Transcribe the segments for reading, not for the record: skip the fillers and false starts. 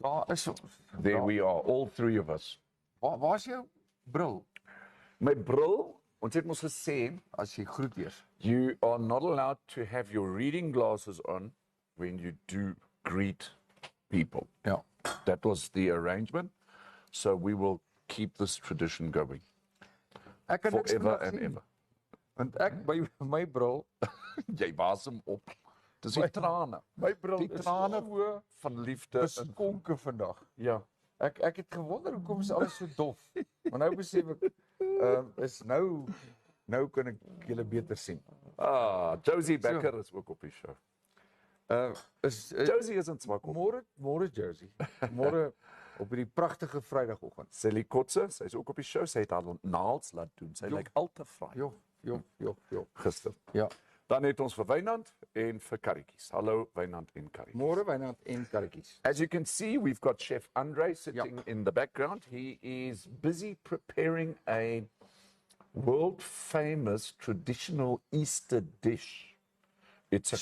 Daar is There we are, all three of us. Waar is jou bril? My bril, ons het mos gesê, As jy groet eers. you are not allowed to have your reading glasses on when you do greet people. Ja. That was the arrangement. So we will keep this tradition going Ek kan niks forever vandag and sien. ever. Want ek by my bril, Jy baas hom op. Dis die trane. my bril Die is trane so van liefde. beskonke vandag. Ja. Ek het gewonder hoekom is alles so dof. Maar nou besef ek is nou kan ek julle beter sien. Josie Becker is ook op die show. Josie is in swak op. Môre Jersey. Môre op hierdie pragtige Vrydagoggend. Sally Kotse, sy is ook op die show. Sy het haar naels laat doen. Sy lyk al te fraai. Jo. Gister. Ja. Dan het ons vir Wynand en vir karretjies. Hallo Wynand en karretjies. Môre Wynand en karretjies. As you can see, we've got Chef Andre sitting in the background. He is busy preparing a world famous traditional Easter dish. It's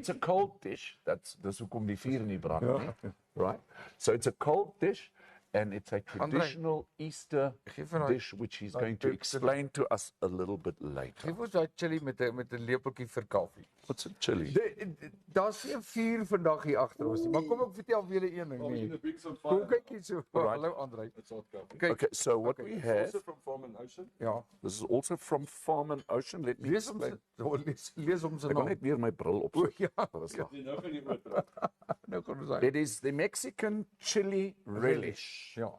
a cold dish. Dis hoekom die vuur nie brand nie. Right? So it's a cold dish and it's a traditional Easter dish which he's going to explain to us a little bit later. Geef ons daai chili met 'n lepeltjie vir koffie. What's a chili? Daar's geen vuur vandag hier agter ons nie. Maar kom ek vertel vir julle een ding nie. Kom kyk hier so. Hallo Andre. Okay, so what we have, Also from Farm and Ocean. Ja. this is also from Farm and Ocean. Let me Lees hom explain. lees hom se Ek wil naam. net weer my bril opsit. Ja. Die nou gaan nie meer terug. Nou kom ons aan. It is the Mexican chili relish. Ja.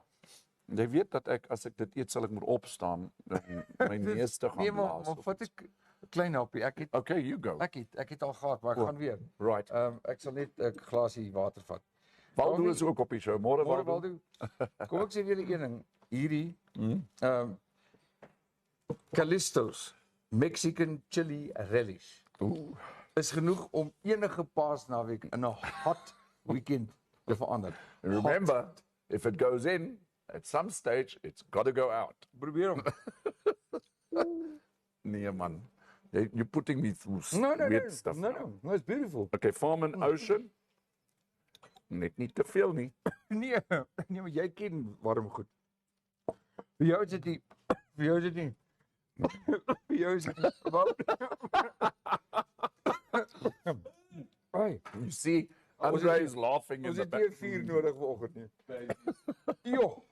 Jy weet dat as ek dit eet sal ek moet opstaan en my neus te gaan Nee, blaas. maar vat ek 'n klein happie. Okay, you go. Ek het al gehad, maar ek gaan weer. Right. Ek sal net 'n glasie water vat. Waldo is ook op die show. Môre Môre Waldo. Waldo. Kom ek sê vir julle een ding. Hierdie Callisto's Mexican chili relish is genoeg om enige paasnaweek in 'n hot weekend te verander. And remember, if it goes in, at some stage, it's got to go out. Probeer hom. Nee man, you're putting me through No, weird stuff. now. No, it's beautiful. Okay, Farm and Ocean. Net nie te veel nie. Nee, maar jy ken warm goed. Vir jou is dit nie. Vir jou is dit nie. Vir jou is dit warm. Hey, You see, Andre is laughing in ons the het nie back. 4 nodig vanoggend nie. Jo.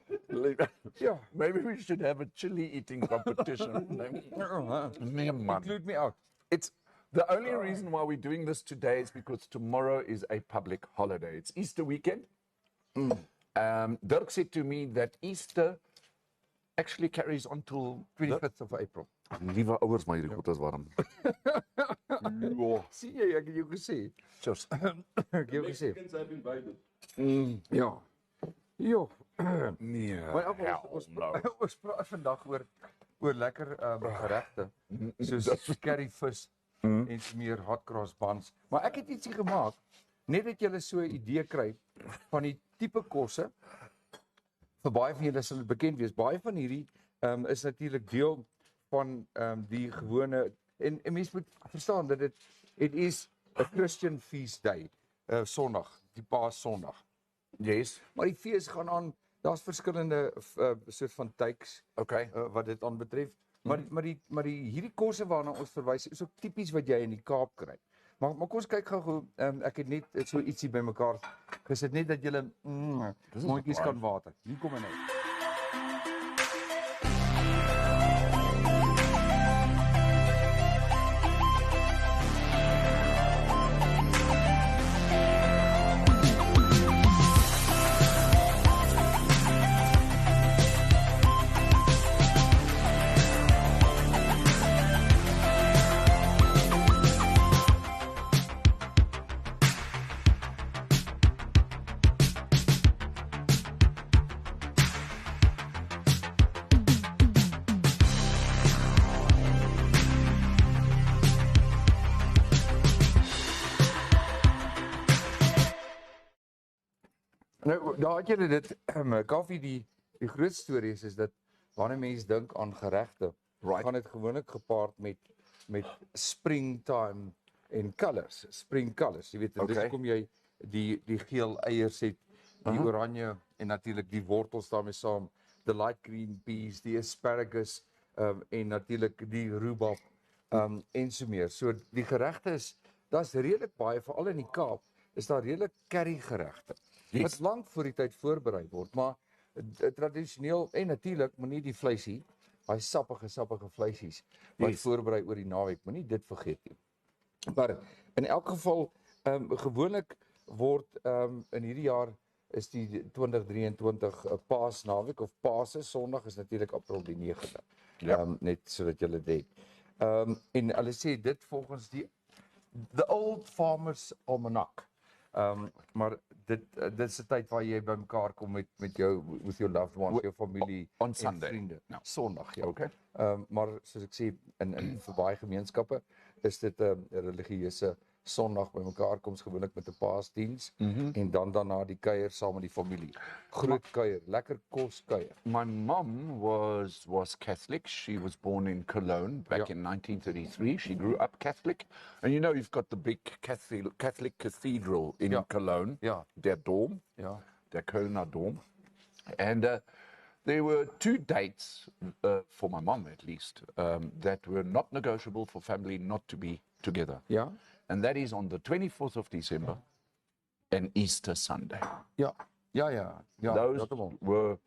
Ja. Maybe we should have a chili eating competition. Nee man. Include me out. It's the only reason why we're doing this today is because tomorrow is a public holiday. It's Easter weekend. Dirk said to me that Easter actually carries on till 25th of April. Liewe ouers, maar hierdie goed is warm. Sien jy, ek het jou gesê. Cheers. Ek het jou gesê. Mexicans have invited. Ja. Jo. Nee, Maar ons praat vandag oor lekker geregte soos curry vis en meer hot cross buns. Maar ek het ietsie gemaak net dat julle so 'n idee kry van die tipe kosse. Vir baie van julle sal dit bekend wees. Baie van hierdie is natuurlik deel van die gewone en mense moet verstaan dat it is a Christian feast day, Sondag, die Paas Sondag. Yes. Maar die fees gaan aan. Daar's verskillende soort van takes Okay. wat dit aanbetref. Maar die hierdie kosse waarna ons verwys is ook tipies wat jy in die Kaap kry. Maar kom ons kyk gou ek het net so ietsie bymekaar gesit net dat julle mondjies kan water. Hier kom hy nou. Nou, daar het julle dit koffie die groot storie is dat wanneer mense dink aan geregte, gaan dit gewoonlik gepaard met springtime en colors, spring colors. Jy weet, en dis Okay. hoekom jy die geel eiers het, die oranje en natuurlik die wortels daarmee saam, the light green peas, die asparagus en natuurlik die rhubarb en so meer. So die geregte is, daar's redelik baie, veral in die Kaap, is daar redelik curry geregte. Wat lank voor die tyd voorberei word, maar tradisioneel en natuurlik moenie die vleisie, daai sappige vleisies wat voorberei oor die naweek, moenie dit vergeet nie. Maar in elk geval gewoonlik word in hierdie jaar is die 2023 Paasnaweek of Paase Sondag is natuurlik April die 9de. Net sodat julle dit. En hulle sê dit volgens the Old Farmers Almanac. Maar dit is 'n tyd waar jy bymekaar kom met jou with your loved ones, jou familie on en Sunday. vriende. No. Sondag, ja. Okay. Maar soos ek sê in vir baie gemeenskappe is dit 'n religieuse Sondag bymekaar koms gewoonlik met 'n paasdiens en dan daarna die kuier saam met die familie. Groot kuier, lekker kos kuier. My mom was Catholic. She was born in Cologne back in 1933. She grew up Catholic. And you know, you've got the big Catholic cathedral in Cologne, der Dom, der Kölner Dom. And there were 2 dates, for my mom at least, that were not negotiable for family not to be together. Ja? And that is on the 24th of December and Easter Sunday. Ja. Those were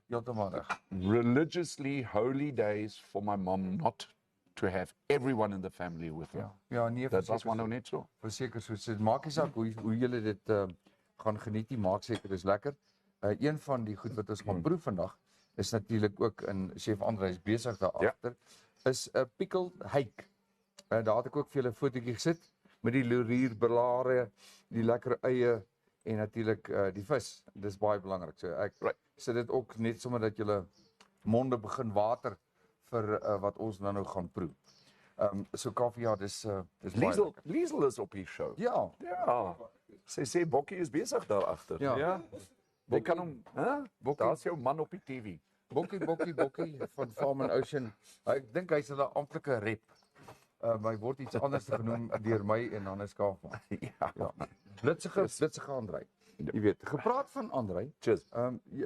Heeltemal reg. religiously holy days for my mom not to have everyone in the family with her. Ja, nee, Dat was maar nou net so. verseker so. So maak nie saak hoe julle dit gaan geniet nie, maak seker dis lekker. Een van die goed wat ons gaan proef vandag is natuurlik ook in Chef Andre is besig daar agter is 'n pickled hake. Daar het ek ook vir julle 'n fotootjie gesit met die laurierblare, die lekker eie en natuurlik die vis. Dis baie belangrik. So ek sit dit ook net sommer dat julle monde begin water vir wat ons nou gaan proe. So Kaufeee, ja, dis Liesel is op die show. Ja. Ja. Sy sê Bokkie is besig daar agter. Ja. Jy kan hom, daar's jou man op die TV. Bokkie van Farm and Ocean. Ek dink hy's 'n amptelike rep. Hy word iets anders genoem deur my en Hannes Kaufman. Ja. Blitsige Andrei. Jy weet, gepraat van Andrei.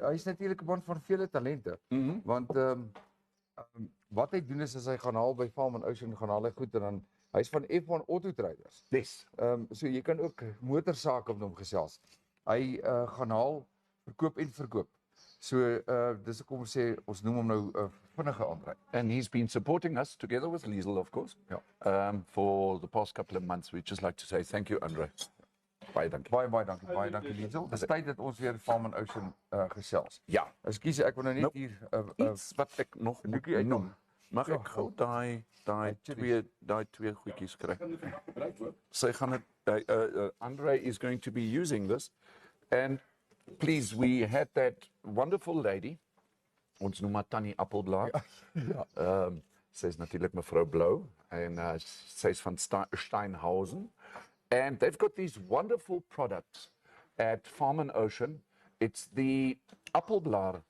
Hy's natuurlik 'n man van vele talente. Want wat hy doen is as hy gaan haal by Farm and Ocean, gaan haal hy goed en dan hy's van F1 Auto Traders. Yes. So jy kan ook motorsake op hom gesels. Hy gaan haal, verkoop en verkoop. So dis hoekom ons sê ons noem hom nou vinnige Andrei. And he's been supporting us together with Liesel, of course. For the past couple of months. We'd just like to say thank you, Andre. Baie dankie. Baie dankie Liesel. Dis tyd dat ons weer Farm and Ocean gesels. Ja. Ekskuus, ek wil nou net hier iets wat ek nog moet noem. Mag ek gou daai twee goedjies kry? Sy gaan dit Andre is going to be using this and please, we had that wonderful lady, ons noem haar Tannie Appelblaar. Sy is natuurlik mevrou Blou en sy is van Steinhausen. And they've got these wonderful products at Farm and Ocean. It's the Appelblaar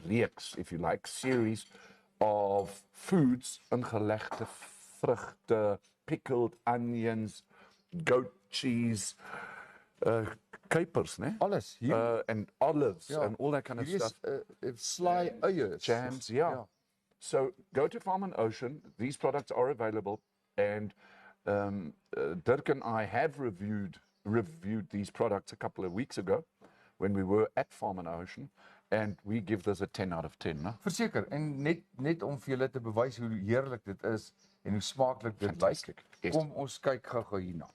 reeks, if you like, series of foods, ingelegde vrugte, pickled onions, goat cheese, capers, né? Alles hier. And olives and all that kind of stuff. Sly eiers. Jams, So go to Farm and Ocean. These products are available. And Dirk and I have reviewed these products a couple of weeks ago when we were at Farm and Ocean. And we give this a 10 out of 10. No? Verseker. En net om vir julle te bewys hoe heerlik dit is en hoe smaaklik dit lyk. Kom ons kyk gou hierna.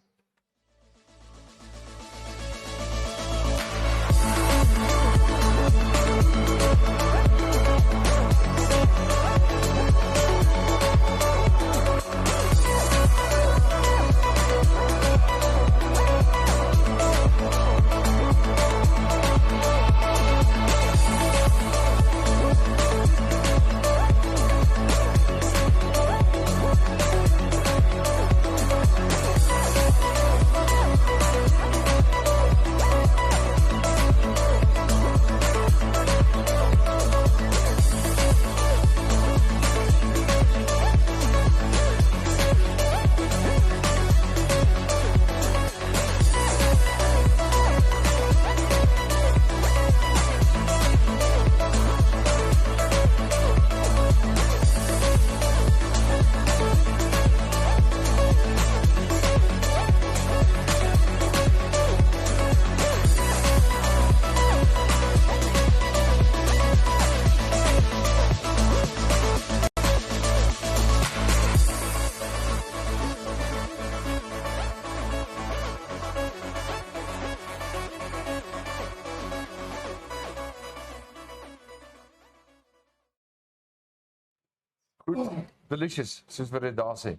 Goed. Delicious, soos wat dit daar sê.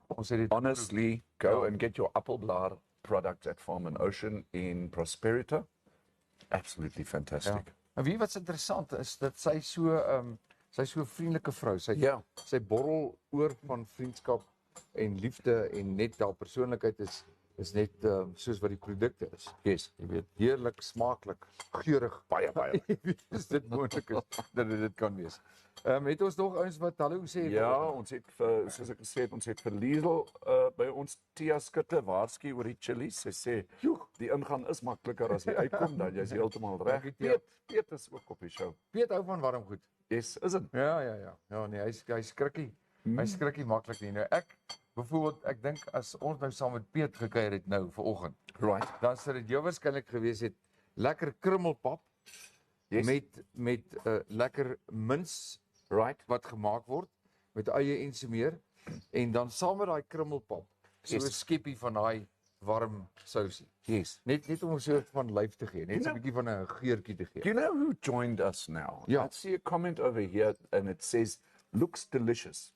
Ons het dit Honestly, go and get your appelblaar product at Farm and Ocean in Prosperita. Absolutely fantastic. En wie wat's interessant is dat sy so so 'n vriendelike vrou. Sy borrel oor van vriendskap en liefde en net haar persoonlikheid is net soos wat die produkte is. Yes. Jy weet, heerlik, smaaklik, geurig. Baie. Is dit moontlik is dat dit kan wees. Het ons nog ouens wat hallo sê? Ja, ons het vir, soos ek gesê het, ons het vir Liesel by ons Tia skutte waarsku oor die chilies. Sy sê, die ingang is makliker as jy uitkom, dan jy's heeltemal reg. Piet is ook op die show. Piet hou van warm goed. Yes, is dit? Ja. Ja, nee, hy skrikkie. Hy skrikkie maklik nie. Nou byvoorbeeld, ek dink as ons nou saam met Piet gekuier het nou vanoggend. Right. Dan sou dit jou waarskynlik gewees het lekker krummelpap met lekker mins wat gemaak word met eie en so meer en dan saam met daai krummelpap so 'n skeppie van daai warm sousie. Yes. Net om 'n soort van lyf te gee, net so 'n bietjie van 'n geurtjie te gee. Do you know who joined us now? Yeah. I see a comment over here and it says, looks delicious.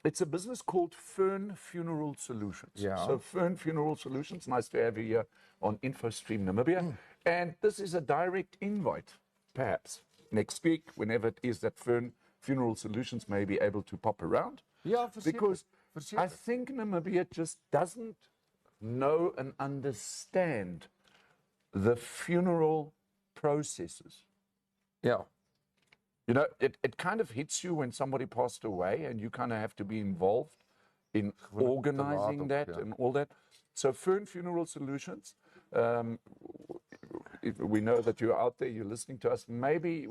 It's a business called Fern Funeral Solutions. Yeah. So Fern Funeral Solutions, nice to have you here on InfoStream Namibia. And this is a direct invite, perhaps, next week, whenever it is that Fern Funeral Solutions may be able to pop around. Ja, because I think Namibia just doesn't know and understand the funeral processes. Ja. You know, it kind of hits you when somebody passed away and you kind of have to be involved in organizing that and all that. So Fern Funeral Solutions, we know that you're out there, you're listening to us. Maybe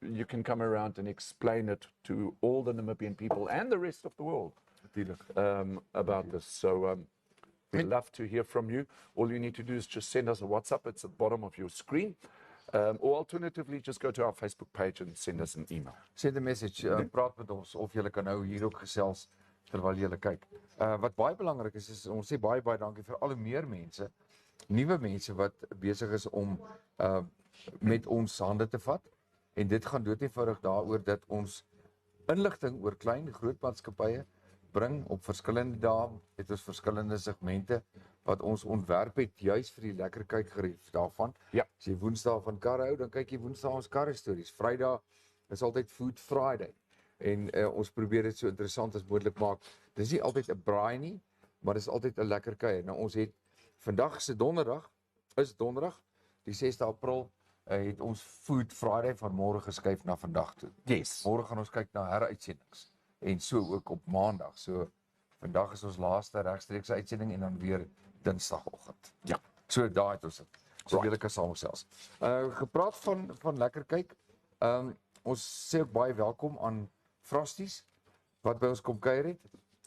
you can come around and explain it to all the Namibian people and the rest of the world about this. So we'd love to hear from you. All you need to do is just send us a WhatsApp. It's at the bottom of your screen. Or alternatively, just go to our Facebook page and send us an email. Send 'n message, praat met ons of julle kan nou hier ook gesels terwyl julle kyk. Wat baie belangrik is ons sê baie dankie vir al hoe meer mense, nuwe mense wat besig is om met ons hande te vat. En dit gaan doeteenvoudig daaroor dat ons inligting oor klein groot maatskappye bring op verskillende dae. Het ons verskillende segmente wat ons ontwerp het juis vir die lekker kykgerief daarvan. Ja. As jy Woensdae van karre hou, dan kyk jy Woensdae ons karre stories. Vrydag is altyd Food Friday. En ons probeer dit so interessant as moontlik maak. Dis nie altyd 'n braai nie, maar dis altyd 'n lekker kuier. Nou ons het vandag se donderdag, die 6de April, het ons Food Friday van môre geskuif na vandag toe. Yes. Môre gaan ons kyk na heruitsendings en so ook op Maandag. So vandag is ons laaste regstreekse uitsending en dan weer Dinsdagoggend. Ja. So daai het ons dit. So julle kan saamgesels. Gepraat van lekker kyk. Ons sê ook baie welkom aan Frosties wat by ons kom kuier het.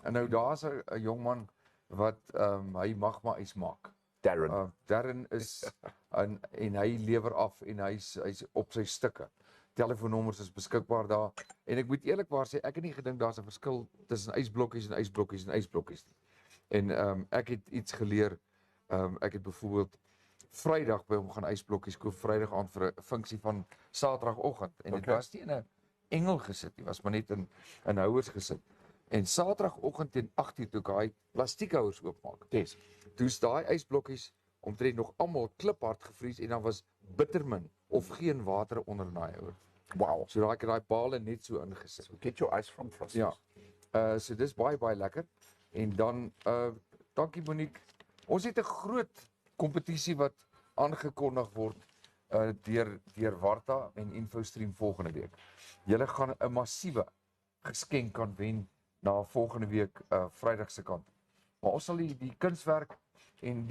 En nou daar's 'n jong man wat hy mag maar iets maak. Darren is en hy lewer af en hy's op sy stukke. Telefoonnommers is beskikbaar daar en ek moet eerlikwaar sê ek het nie gedink daar's 'n verskil tussen ysblokkies en ysblokkies en ysblokkies nie. En ek het iets geleer. Ek het byvoorbeeld Vrydag by hom gaan ysblokkies koop Vrydag aand vir 'n funksie van Saterdagoggend en dit was nie in 'n engel gesit nie, was maar net in houers gesit. En Saterdagoggend teen 8:00 toe hy plastiekhouers oopmaak. Yes. Toe's daai ysblokkies omtrent nog almal kliphard gevries en dan was bittermin of geen water onder in daai houer. Wow. So daai pale net so ingesit. So get your ice from Frosties. Ja. So dis baie lekker. En dan dankie Monique. Ons het 'n groot kompetisie wat aangekondig word deur Warta en InfoStream volgende week. Julle gaan 'n massiewe geskenk kan wen na volgende week Vrydag se kant. Maar ons sal die kunswerk en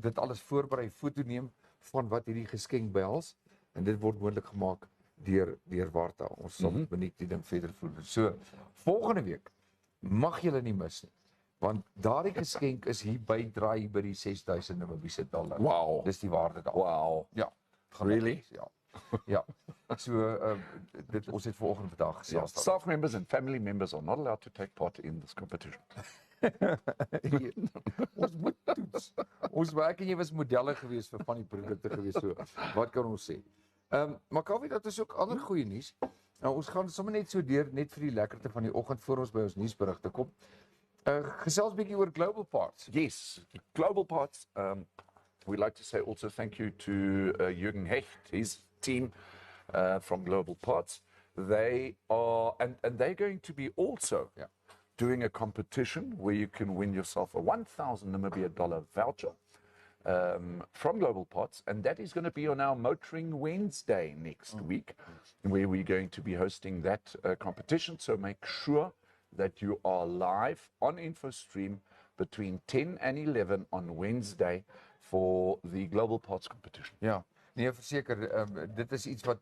dit alles voorberei, foto neem van wat hierdie geskenk behels en dit word moontlik gemaak deur Warta. Ons sal Monique die ding verder voer. So volgende week mag julle nie mis nie. Want daardie geskenk is hier bydraai by die 6000 Namibiese dollar. Wow. Dis die waarde daar. Wow. Ja. Really? Ja. Ja. So dit ons het vanoggend vandag gesels. Staff members and family members are not allowed to take part in this competition. Ons moet toets. Ons werk en jy was modelle gewees vir van die produkte gewees so. Wat kan ons sê? Maar Kaufeee, dat is ook ander goeie nuus. Nou ons gaan sommer net so deur net vir die lekkerte van die oggend voor ons by ons nuusberigte kom. Gesels bietjie oor Global Parts. Yes, Global Parts. We'd like to say also thank you to Jürgen Hecht, his team from Global Parts. They are, and they're going to be also doing a competition where you can win yourself a 1,000 Namibia dollar voucher from Global Parts, and that is going to be on our Motoring Wednesday next week, where we're going to be hosting that competition. So make sure that you are live on InfoStream between 10 and 11 on Wednesday for the Global Parts competition. Ja, nee, verseker, dit is iets wat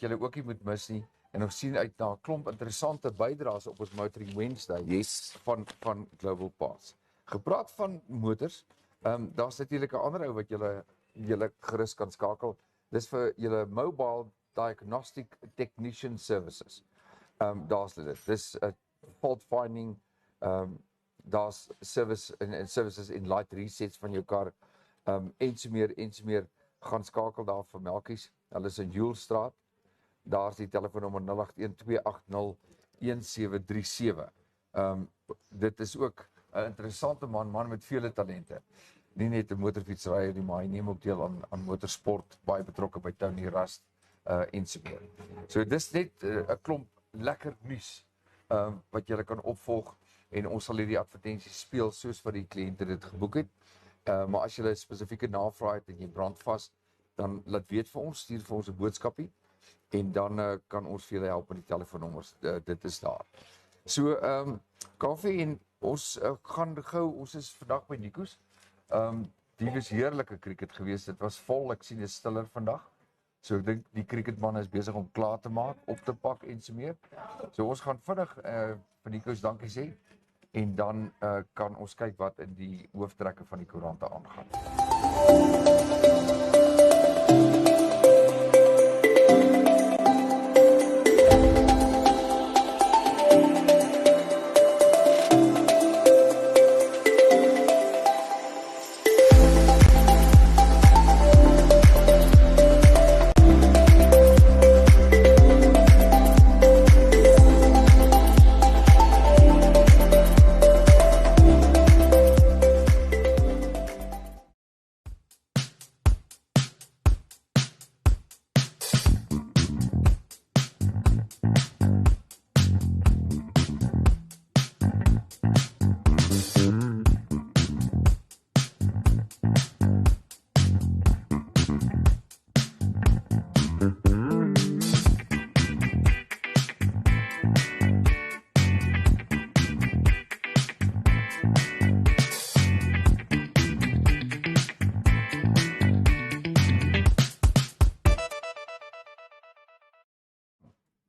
julle ook nie moet mis nie. En ons sien uit na 'n klomp interessante bydraes op ons Motoring Wednesday van Global Parts. Gepraat van motors, daar's natuurlik 'n ander ou wat julle gerus kan skakel. Dis vir julle Mobile Diagnostic Technician Services. Daar's dit. Dis fault finding, daar's services in light resets van jou kar, en so meer, gaan skakel daar vir Melkies. Hulle is in Joelstraat. Daar's die telefoonnommer 0812280137. Dit is ook 'n interessante man met vele talente. Nie net 'n motorfietsryer nie, maar hy neem ook deel aan motorsport, baie betrokke by Tony Rust en so meer. So dis net 'n klomp lekker nuus wat jy kan opvolg, en ons sal hierdie advertensies speel soos wat die kliënte dit geboek het. Maar as jy 'n spesifieke navraag het en jy brand vas, dan laat weet vir ons, stuur vir ons 'n boodskapie, en dan kan ons vir julle help met die telefoonnommers. Dit is daar. So Kaufee, en ons gaan gou, ons is vandag by Nico's. Die was heerlike cricket geweest. Dit was vol. Ek sien dit stiller vandag. So ek dink die cricketman is besig om klaar te maak, op te pak en so meer. So ons gaan vinnig vir Nico's dankie sê, en dan kan ons kyk wat in die hooftrekke van die koerante aangaan.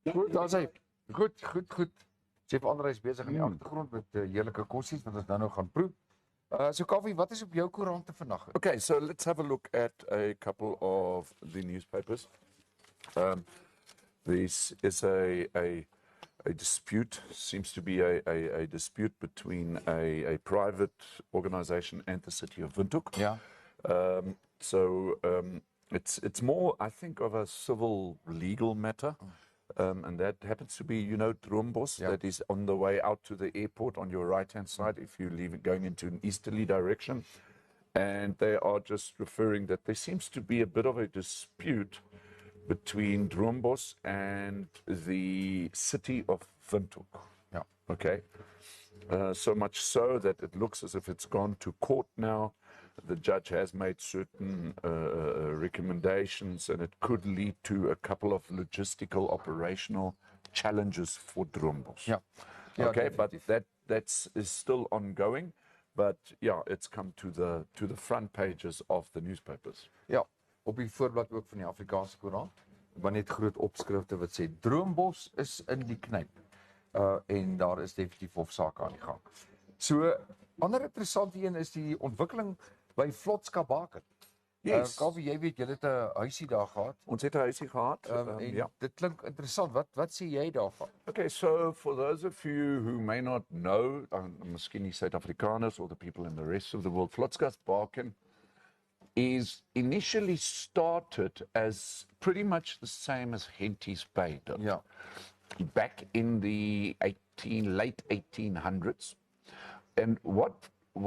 Goed, daar's hy. Goed. Chef Andre is besig in die agtergrond met heerlike kossies wat ons nou gaan proe. So Kaufee, wat is op jou koerante vandag? Okay, so let's have a look at a couple of the newspapers. This is a dispute, seems to be a dispute between a private organization and the city of Windhoek. Yeah. It's more, I think, of a civil legal matter. And that happens to be, Droombos, that is on the way out to the airport on your right-hand side if you leave it going into an easterly direction. And they are just referring that there seems to be a bit of a dispute between Droombos and the city of Windhoek. Yeah. Okay. So much so that it looks as if it's gone to court now. The judge has made certain recommendations, and it could lead to a couple of logistical, operational challenges for Droombos. Yeah. Okay, but that's is still ongoing. But yeah, it's come to the front pages of the newspapers. Ja, op die voorblad ook van die Afrikaanse koerant, maar net groot opskrifte wat sê Droombos is in die knyp. En daar is definitief hofsaake aan die gang. So, ander interessante een is die ontwikkeling by Vlotskabaken. Yes. Kaufee, jy weet, jy het 'n huisie daar gehad. Ons het 'n huisie gehad. En dit klink interessant. Wat sê jy daarvan? Okay, so for those of you who may not know, miskien die Suid-Afrikaners or the people in the rest of the world, Vlotskabaken is initially started as pretty much the same as Henty's Bay did. Ja. Back in the late 1800s. And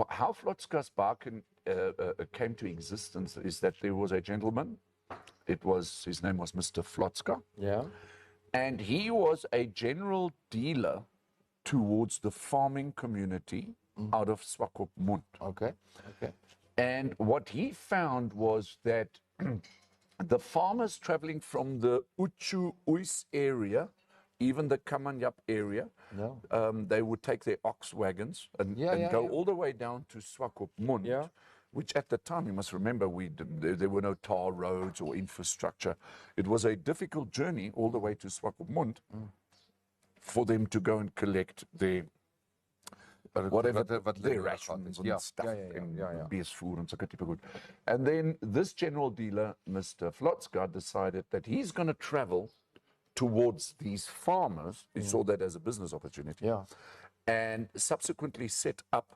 how Vlotskasbaken came to existence is that there was a gentleman. His name was Mr. Vlotska. Ja. And he was a general dealer towards the farming community out of Swakopmund. Okay. Okay. And what he found was that the farmers traveling from the Uchu Uis area, even the Kamanyap area, they would take their ox wagons and go all the way down to Swakopmund, which at the time, you must remember, there were no tar roads or infrastructure. It was a difficult journey all the way to Swakopmund for them to go and collect their their rations and stuff, and beestvoer and sulke tipe goed. And then this general dealer, Mr. Vlotska, decided that he's going to travel towards these farmers. He saw that as a business opportunity, and subsequently set up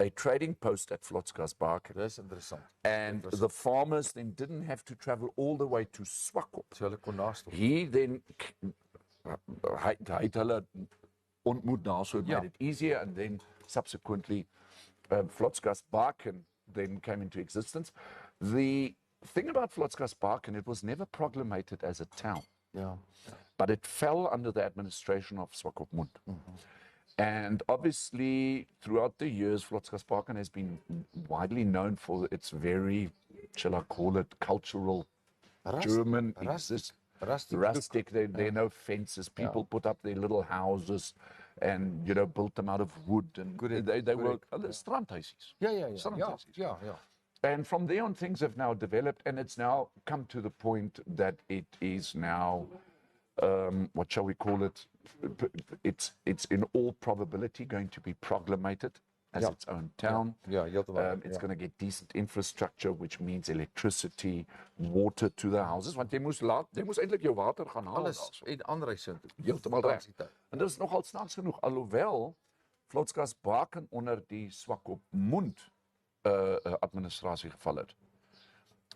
a trading post at Vlotskasbaken. That's interesting. And the farmers then didn't have to travel all the way to Swakop. So hulle kon naast. He then hy het hulle ontmoet daar, so it made it easier, and then subsequently Vlotskasbaken then came into existence. The thing about Vlotskasbaken, it was never proclamated as a town, but it fell under the administration of Swakopmund. And obviously, throughout the years, Vlotskasbaken has been widely known for its very, shall I call it, cultural German rustic. There are no fences. People put up their little houses and, built them out of wood. And they were strandhuisies. Ja. And from there on, things have now developed, and it's now come to the point that it is now, what shall we call it? It's in all probability going to be proclamated as its own town. It's going to get decent infrastructure, which means electricity, water to the houses. Want jy moes eintlik jou water gaan haal. Alles en aanreising. Heeltemal reg. En dit is nogal snaaks genoeg, alhoewel Vlotskasbaken onder die Swakopmund administrasie geval het,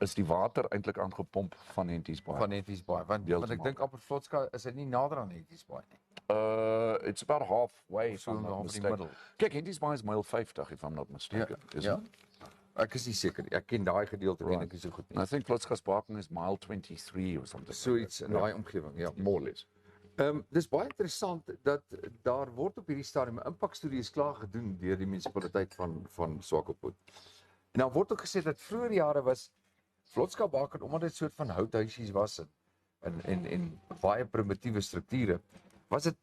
is die water eintlik aangepomp van Henty's Bay. Want ek dink amper Vlotska is dit nie nader aan Henty's Bay nie. It's about halfway, So if I'm not half in die mistaken. middel. Kijk, Henty's Bay is mile 50, if I'm not mistaken. Ek is nie seker nie. Ek ken daai gedeelte ken ek nie so goed nie. I think Vlotskasbaken is mile 23 or something. So iets in daai omgewing, More or less. Dis baie interessant dat daar word op hierdie stadium 'n impakstudie is klaar gedoen deur die munisipaliteit van Swakopmund. En dan word ook gesê dat vroeër jare was Vlotskasbaken, omdat dit soort van houthuisies was en baie primitiewe strukture, was dit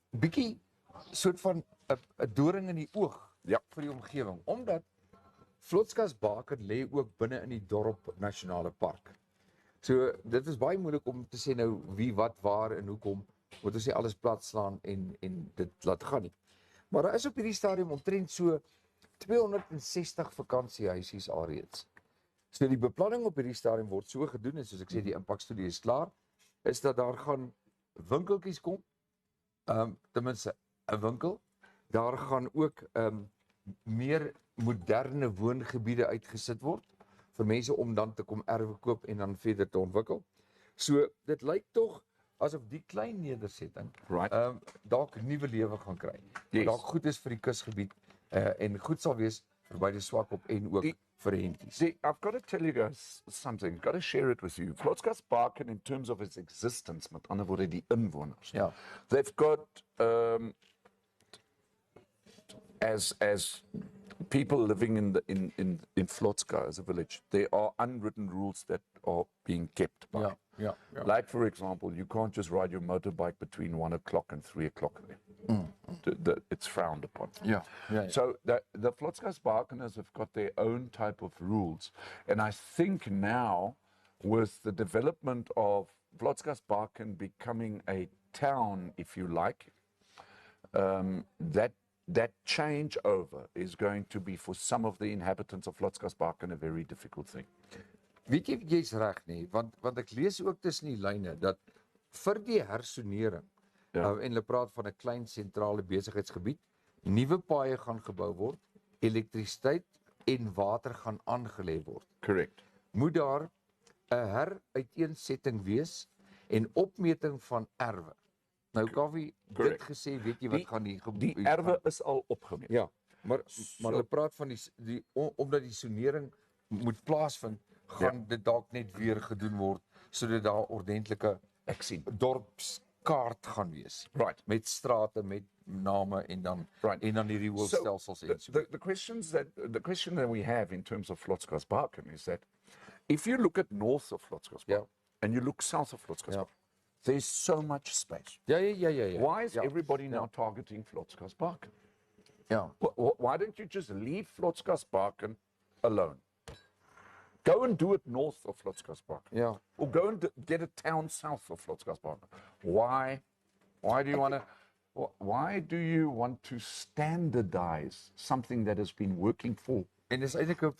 bietjie soort van 'n doring in die oog vir die omgewing, omdat Vlotskasbaken lê ook binne in die dorp nasionale park. So dit is baie moeilik om te sê nou wie, wat, waar en hoekom, moet ons nie alles plat slaan en dit laat gaan nie. Maar daar is op hierdie stadium omtrent so 260 vakansiehuisies alreeds. So die beplanning op hierdie stadium word so gedoen, en soos ek sê, die impakstudie is klaar, is dat daar gaan winkeltjies kom, ten minste 'n winkel. Daar gaan ook meer moderne woongebiede uitgesit word vir mense om dan te kom erwe koop en dan verder te ontwikkel. So dit lyk tog asof die klein nedersetting dalk nuwe lewe gaan kry. Dalk goed is vir die kusgebied en goed sal wees vir beide Swakop en ook vir Henty's. See, I've got to tell you guys something. Got to share it with you. Vlotskasbaken, in terms of its existence, met ander woorde die inwoners. They've got as people living in Vlotska as a village, there are unwritten rules that are being kept by. Like, for example, you can't just ride your motorbike between 1 o'clock and 3 o'clock. It's frowned upon. So the Vlotskasbakeners have got their own type of rules. And I think now, with the development of Vlotskasbaken becoming a town, if you like, that changeover is going to be, for some of the inhabitants of Vlotskasbaken, a very difficult thing. Weet jy's reg nie, want ek lees ook tussen die lyne dat vir die hersonering, en hulle praat van 'n klein sentrale besigheidsgebied, nuwe paaie gaan gebou word, elektrisiteit en water gaan aangelê word, Correct. moet daar 'n heruiteensetting wees en opmeting van erwe. Nou Kaufeee, dit Correct. gesê, weet jy wat gaan hier Die erwe is al opgemeet. Ja, maar hulle praat van omdat die sonering moet plaasvind, gaan dit dalk net weer gedoen word sodat daar ordentlike Ek sien. dorpskaart gaan wees. Right. Met strate, met name en dan die rioolstelsels en so. The question that we have in terms of Vlotskasbaken is that if you look at north of Vlotskasbaken and you look south of Vlotskasbaken, there's so much space. Ja. Why is everybody now targeting Vlotskasbaken? Ja. Why don't you just leave Vlotskasbaken alone? Go and do it north of Vlotskasbaken. Ja. Or go and get a town south of Vlotskasbaken. Why do you want to standardize something that has been working for En dis eintlik op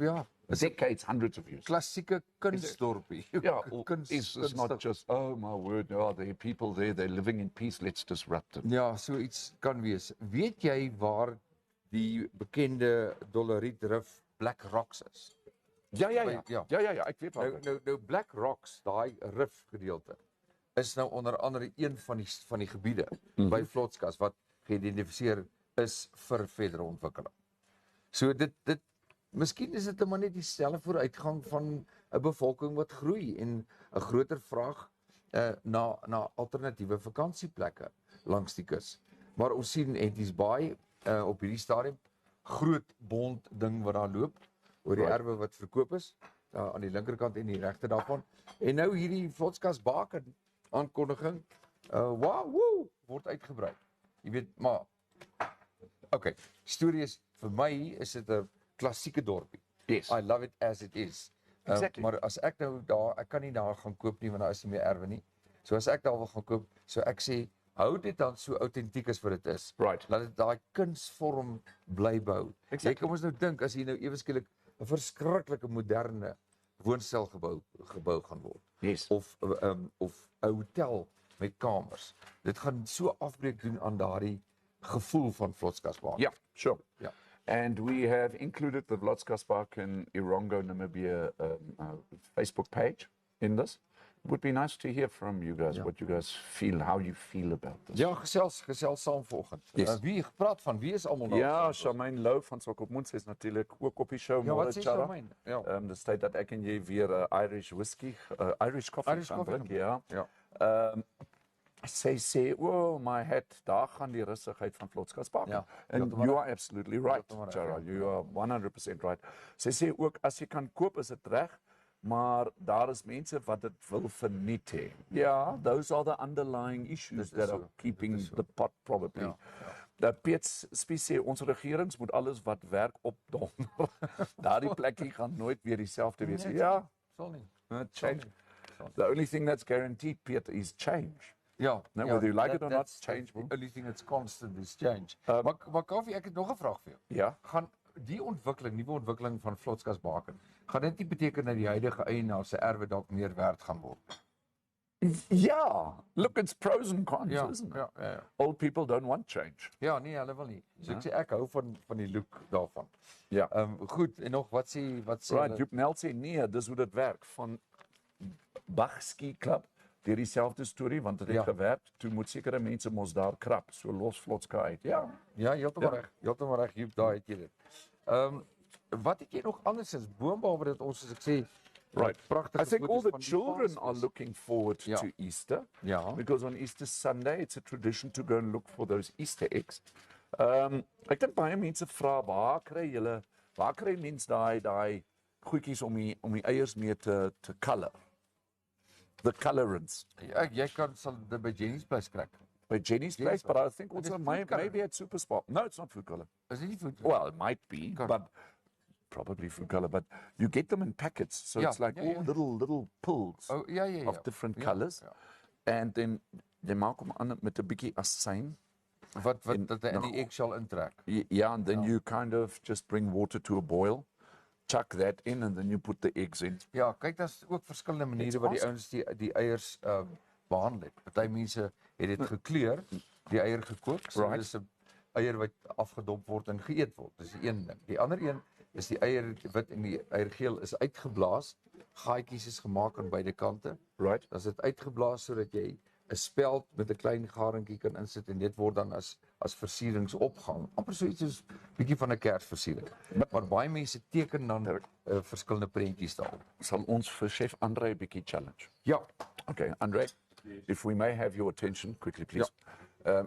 decades, hundreds of years? klassieke kunsdorpie. Yeah, it's not just, oh my word, there are people there, they're living in peace, let's disrupt them. Ja, so iets kan wees. Weet jy waar die bekende Dollarietrif Black Rocks is? Ja, ek weet wat. Nou Black Rocks, daai rif gedeelte, is nou onder andere een van die gebiede by Vlotskas wat geïdentifiseer is vir verdere ontwikkeling. So miskien is dit maar net dieselfde vooruitgang van 'n bevolking wat groei en 'n groter vraag na alternatiewe vakansieplekke langs die kus. Maar ons sien Etties Baai op hierdie stadium groot bond ding wat daar loop oor die erwe wat verkoop is aan die linkerkant en die regte daarvan. En nou hierdie Vlotskasbaken aankondiging word uitgebrei. Jy weet, maar okay, storie is vir my is dit 'n klassieke dorpie. Yes. I love it as it is. Exactly. Maar as ek nou ek kan nie daar gaan koop nie want daar is nie meer erwe nie. So as ek daar wil gaan koop, so ek sê hou dit dan so autentiek as wat dit is. Right. Laat dit daai kunsvorm bly bou. Exactly. Jy kom ons nou dink as hier nou ewe skielik 'n verskriklike moderne woonstelgebou gaan word. Yes. Of 'n hotel met kamers. Dit gaan so afbreek doen aan daardie gevoel van Vlotskasbaken. Yeah, sure. Yeah. And we have included the Vlotskasbaken Irongo Namibia Facebook page in this. It would be nice to hear from you guys, what you guys feel, how you feel about this. Ja, gesels saam vanoggend. Yes. Wie gepraat van wie is almal daar? Ja, Charmaine Lou van Sokopmunds is natuurlijk ook op die show. Ja, wat sê Charmaine? Ja. De tijd dat ek en jy weer Irish whisky, Irish coffee gaan drink, ja. Sy sê, oh my hat, daar gaan die rustigheid van Vlotskasbaken. Ja. And you are absolutely right, Chara. You are 100% right. Sy sê ook, as jy kan koop, is dit reg, maar daar is mense wat dit wil verniet hê. Ja, those are the underlying issues that are keeping the pot probably. Piet Spies sê, ons regerings moet alles wat werk opdonder. Daardie plekkie gaan nooit weer dieselfde wees. Ja, sal nie. Change. The only thing that's guaranteed, Piet, is change. Ja, no, whether you like it or not, change. The only thing that's constant is change. Maar Kaufeee, ek het nog 'n vraag vir jou. Ja. Gaan die nuwe ontwikkeling van Vlotskasbaken, gaan dit nie beteken dat die huidige eienaar se erwe dalk meer werd gaan word? Ja, look, it's pros and cons, isn't it? Ja. Old people don't want change. Ja, nee, hulle wil nie. So ek sê ek hou van die look daarvan. Ja. Goed, en nog wat sê Right, Joep Nel sê nee, dis hoe dit werk van Bachski Club. Deur dieselfde storie want dit het gewerk, toe moet sekere mense mos daar krap, so los Vlotska uit. Ja, heeltemal reg. Heeltemal reg, Joep, daai het jy dit. Wat het jy nog andersins boonbehalwe dat ons soos ek sê pragtige I think all the children are looking forward to Easter. Ja. Because on Easter Sunday it's a tradition to go and look for those Easter eggs. Ek dink baie mense vra waar kry mense daai goedjies om die eiers mee te color? The colorants. Jy sal dit by Jenny's place kry. By Jenny's place, but I think also maybe at Super Spot. No, it's not food color. Is it food color? Well, it might be, but probably food color. But you get them in packets, so it's like all little pills of different colors. And then they maak hom aan met 'n bietjie asyn. Wat dat hy in die eggshell intrek. Yeah, and then you kind of just bring water to a boil. Chuck that in and then you put the eggs in. Ja, kyk, daar's ook verskillende maniere wat die ouens die eiers behandel het. Party mense het dit gekleur, die eier gekook, so dis 'n eier wat afgedop word en geëet word. Dis die een ding. Die ander een is die eier wit en die eiergeel is uitgeblaas. Gaatjies is gemaak aan beide kante. Right. Dan is dit uitgeblaas sodat jy 'n speld met 'n klein garingkie kan insit en dit word dan as versieringsopgang. Amper so iets soos bietjie van 'n kersversiering. Maar baie mense teken dan verskillende prentjies daarop. Sal ons vir chef Andre 'n bietjie challenge? Ja, Okay, Andre, if we may have your attention quickly, please.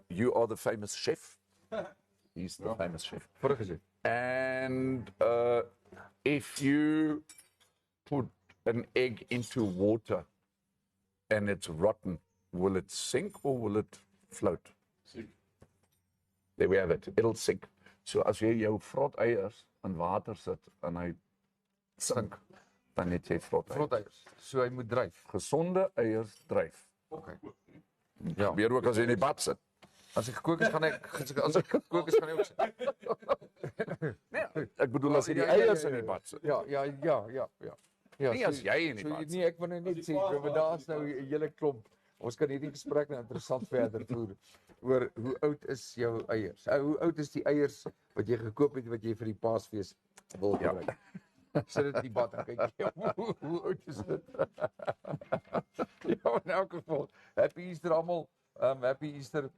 You are the famous chef. He's the famous chef. voorgesê. And if you put an egg into water and it's rotten, will it sink or will it float? Sink. There we have it. It'll sink. So as jy jou vrot eiers in water sit en hy sink, dan het jy vrot eiers. Vrot eiers. So hy moet dryf. Gesonde eiers dryf. Okay. Ja, weer ook as jy in die bad sit. As ek gekook is gaan ek gekook is gaan hy ook sit. Nee, ek bedoel as jy die eiers in die bad sit. Ja. Ja, Nie as jy in die so, bad sit. nee, ek wil nou net sê, maar daar's nou 'n hele klomp. Ons kan hierdie gesprek nou interessant verder voer oor hoe oud is jou eiers? Hoe oud is die eiers wat jy gekoop het wat jy vir die Paasfees wil gebruik? Sit dit in die bad en kyk hoe oud is dit? Ja, in elk geval, Happy Easter almal. Happy Easter.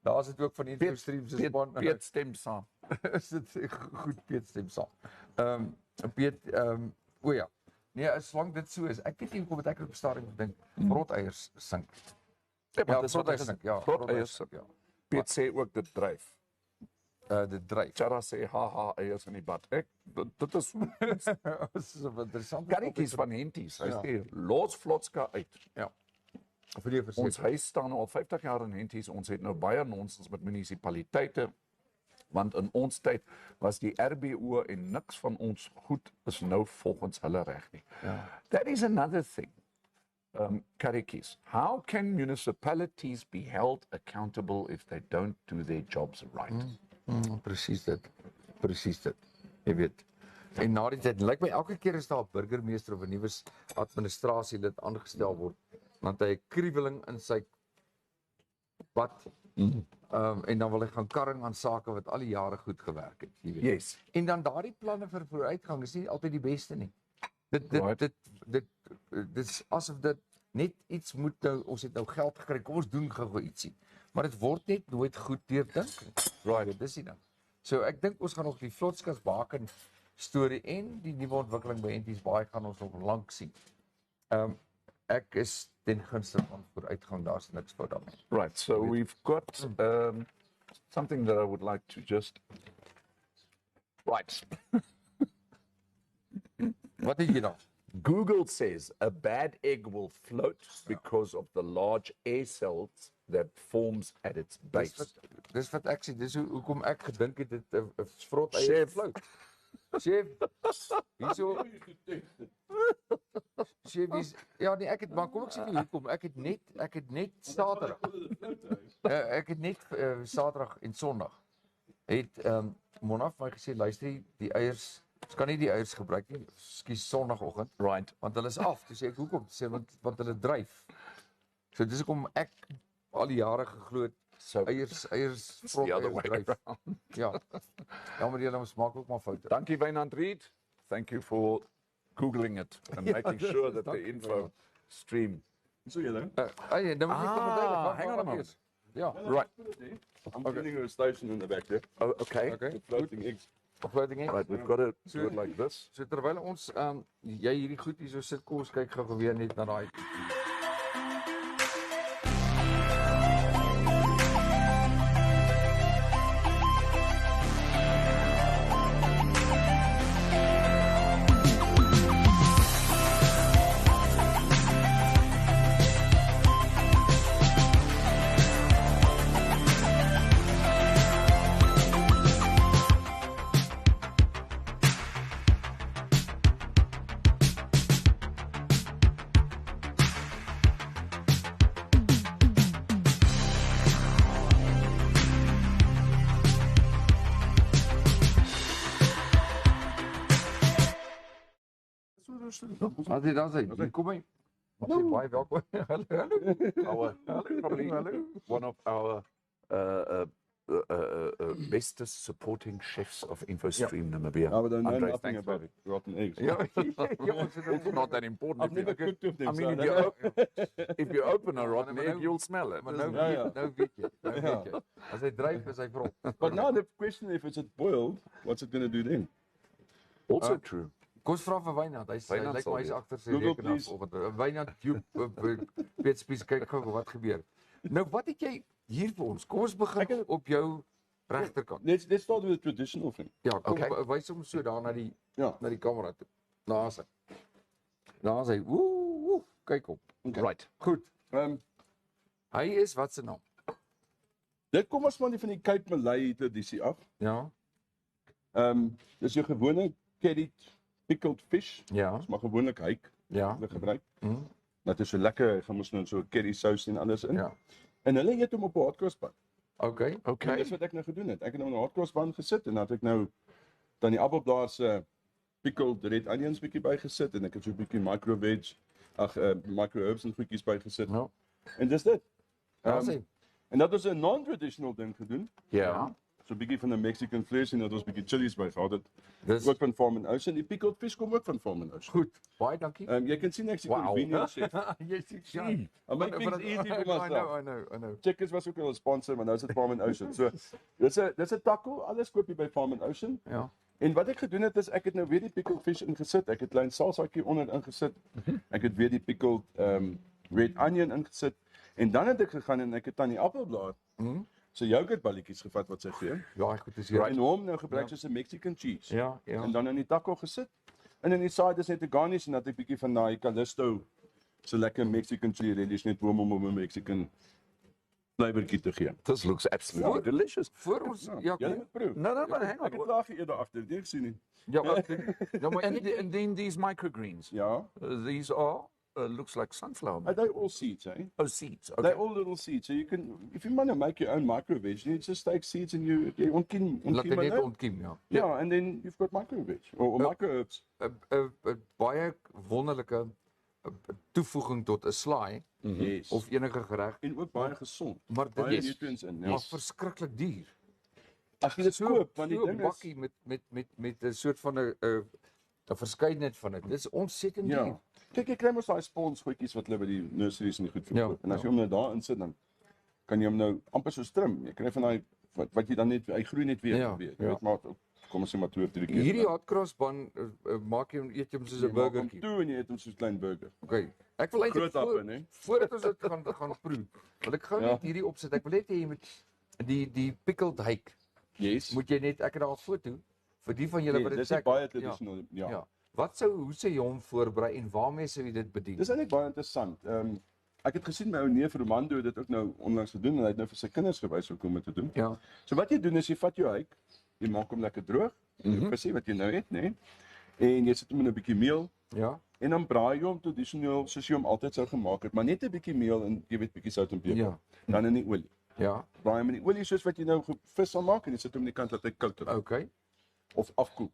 Daar's dit ook van InfoStream se span. Piet stem saam. Is dit goed, Piet stem saam. Piet, o ja. Nee, solank dit so is. Ek weet nie hoekom ek op stadium dink vrot eiers sink. Ja, vrot eiers sink. Ja, vrot eiers sink. Ja. Piet sê ook dit dryf. Dit dryf. Chara sê haha eiers in die bad. Dit is so interessant. karretjies van henties. Hy sê los vlotska uit. Ja. Vir die verseker. Ons huis staan al 50 jaar in henties. Ons het nou baie nonsens met munisipaliteite. Want in ons tyd was die RBO en niks van ons goed is nou volgens hulle reg nie. That is another thing. Karretjies. How can municipalities be held accountable if they don't do their jobs right? Presies dit. Jy weet. En na die tyd, lyk my elke keer as daar 'n burgemeester of 'n nuwe administrasielid aangestel word, dan het hy 'n kriweling in sy pad. En dan wil hy gaan karring aan sake wat al die jare goed gewerk het, jy weet. Yes. En dan daardie planne vir vooruitgang is nie altyd die beste nie. Dit is asof dit net iets moet nou, ons het nou geld gekry, kom ons doen gou ietsie. Maar dit word net nooit goed deurdink. Right, dis dit dan. So ek dink ons gaan nog die vlotskas baken storie en die nuwe ontwikkeling by Henties Baai gaan ons nog lank sien. Ek is ten gunste van vooruitgang, daar's niks fout daarmee. Right, so we've got something that I would like to just... Right. Wat het jy dan? Google says a bad egg will float because of the large air cells that forms at its base. Dis wat ek sê, dis hoekom ek gedink het dit 'n vrot eier Chef. float. Chef, hierso. Chef, ja nee, ek het maar kom ek sê nie hoekom, ek het net Saterdag. Ek het net Saterdag en Sondag het Mona vir my gesê luister die eiers, ons kan nie die eiers gebruik nie, skus Sondagoggend, Right. want hulle is af. Toe sê ek hoekom? Sê want hulle dryf. So dis hoekom ek al die jare geglo het So eiers the vrot other eiers way dryf. around. Ja. Ja, maar julle maak ook maar foute. Dankie Wynand Reed. Thank you for Googling it and making sure that the info stream. So julle. Dan moet jy kom verduidelik. hang on a moment. Ja. Right. I'm building a station in the back there. Oh, okay. Okay. Floating eggs. Opleiding hè. Right, we've got to do it like this. So terwyl ons jy hierdie goed hierso sit, kom ons kyk gou weer net na daai. Wat is dit dan? Hier kom hy. Ons sê baie welkom. Probably one of our beste supporting chefs of InfoStream Namibia. I don't know Andres, nothing thanks, about baby. rotten eggs. It's not that important. I've never cooked with them. I mean, so if you open a rotten maar egg, nou- you'll smell it. Maar isn't nou, it? Ja, ja. nou weet jy, nou Ja. weet jy. As hy dryf is hy vrot. But now the question, if it's boiled, what's it going to do then? Also true. Kom ons vra vir Wynand. Hy Wynand lyk sal my hy's weet. agter sy Google, rekenaar please. of wat. Wynand, Piet Spies, kyk gou wat gebeur. Nou wat het jy hier vir ons? Kom ons begin op jou regterkant. Let's start with the traditional thing. Ja, kom Okay. wys hom so daar na die Ja. kamera toe. Daar's hy. Daar's hy. Woe, kyk hom. Right. Goed. Um, Hy is wat se naam? dit kom ons van die Cape Malay tradisie af. Ja. Dis jou gewone curried pickled fish. Ja. Ons mag gewoonlik hyk Ja. gebruik. Mm. Dat is so lekker, gaan ons nou so curry sous en alles in. Ja. En hulle eet hom op 'n hardcrosspan. Okay. En Okay. dis wat ek nou gedoen het. Ek het nou op 'n hardcrosspan gesit en dan het ek nou dan die appelblaar se pickled red onions bietjie bygesit en ek het so 'n bietjie micro herbs en goedjies bygesit. Ja. En dis dit. Daar's hy. En dat is 'n non-traditional ding gedoen. Yeah. So 'n bietjie van 'n Mexican vlees en dat ons bietjie chilies by gehad het. Dis Ook van Farm and Ocean. Die pickled fish kom ook van Farm and Ocean. goed. Baie dankie. Jy kan sien ek's die Wow. convenience chef. Jy sien ja. I make things easy for myself. I know. Checkers was ook 'n sponsor, maar nou is dit Farm and Ocean. So dis 'n taco, alles koop jy by Farm and Ocean. Ja. En wat ek gedoen het is ek het nou weer die pickled fish ingesit. Ek het klein salsaatjie onder ingesit. Ek het weer die pickled red onion ingesit en dan het ek gegaan en ek het dan die appelblaar. So yoghurtballetjies gevat wat sy gee. Ja, goed is hier. En hom nou gebruik soos 'n Mexican cheese. Ja, ja. En dan in die taco gesit. En in die side is net 'n garnish en dat ek bietjie van daai Callisto so lekker Mexican chili relish net boom om 'n Mexican flavortjie te gee. This looks absolutely delicious. Voor ons ja, Jy moet proe. No, but hang Ek het on. klaar geëet daar agter. Jy gesien nie? ja, ja, maar And then these microgreens. Ja. These are, looks like sunflower. They all seeds, eh? Oh, seeds. They're Okay. all little seeds. So you can, if you want to make your own micro veg, you just take seeds and you ontkiem laat dit net hulle. ontkiem, ja. Yeah, and then you've got micro veg or micro herbs. 'n baie wonderlike toevoeging tot 'n slaai Yes. of enige gereg, En ook baie gesond. maar dit Baie is nutrients in. maar Ja. verskriklik duur. As jy dit koop, want die so ding is bakkie met 'n soort van 'n verskeidenheid van dit. Dis ontsettend duur. ja. Kyk, jy kry mos daai spons goedjies wat hulle by die nurseries en die goed verkoop. En as jy hom nou daarin sit dan kan jy hom nou amper so trim. Jy kry van daai wat jy dan net hy groei net weer, Ja, weet. ja. Jy weet maar kom ons sê maar 2 of 3 keer. Hierdie hotcross bun maak jy hom eet jy hom soos 'n burgertjie. Toe en jy eet hom soos 'n klein burger. Okay. Ek wil eintlik Groot happe, né? voordat ons dit gaan proe. Wil ek gou Ja. net hierdie opsit. Ek wil net hê jy moet die pickled hake. Yes. Moet jy net ek het daar 'n foto vir die van julle wat dit Dis baie tradisioneel. Ja. Ja. Hoe sou jy hom voorberei en waarmee sou jy dit bedien? Dis eintlik baie interessant. Ek het gesien my ou neef Romando het dit ook nou onlangs gedoen en hy het nou vir sy kinders gewys hoe om dit te doen. Ja. So wat jy doen is jy vat jou hake, jy maak hom lekker droog, jou visie wat jy nou het, né? En jy sit hom in 'n bietjie meel Ja. en dan braai jy hom tradisioneel soos jy hom altyd sou gemaak het, maar net 'n bietjie meel en jy weet bietjie sout en peper. Ja. Dan in die olie. Ja. Braai hom in die olie soos wat jy nou vis sal maak en jy sit hom aan die kant dat hy koud is Okay. of afkoel.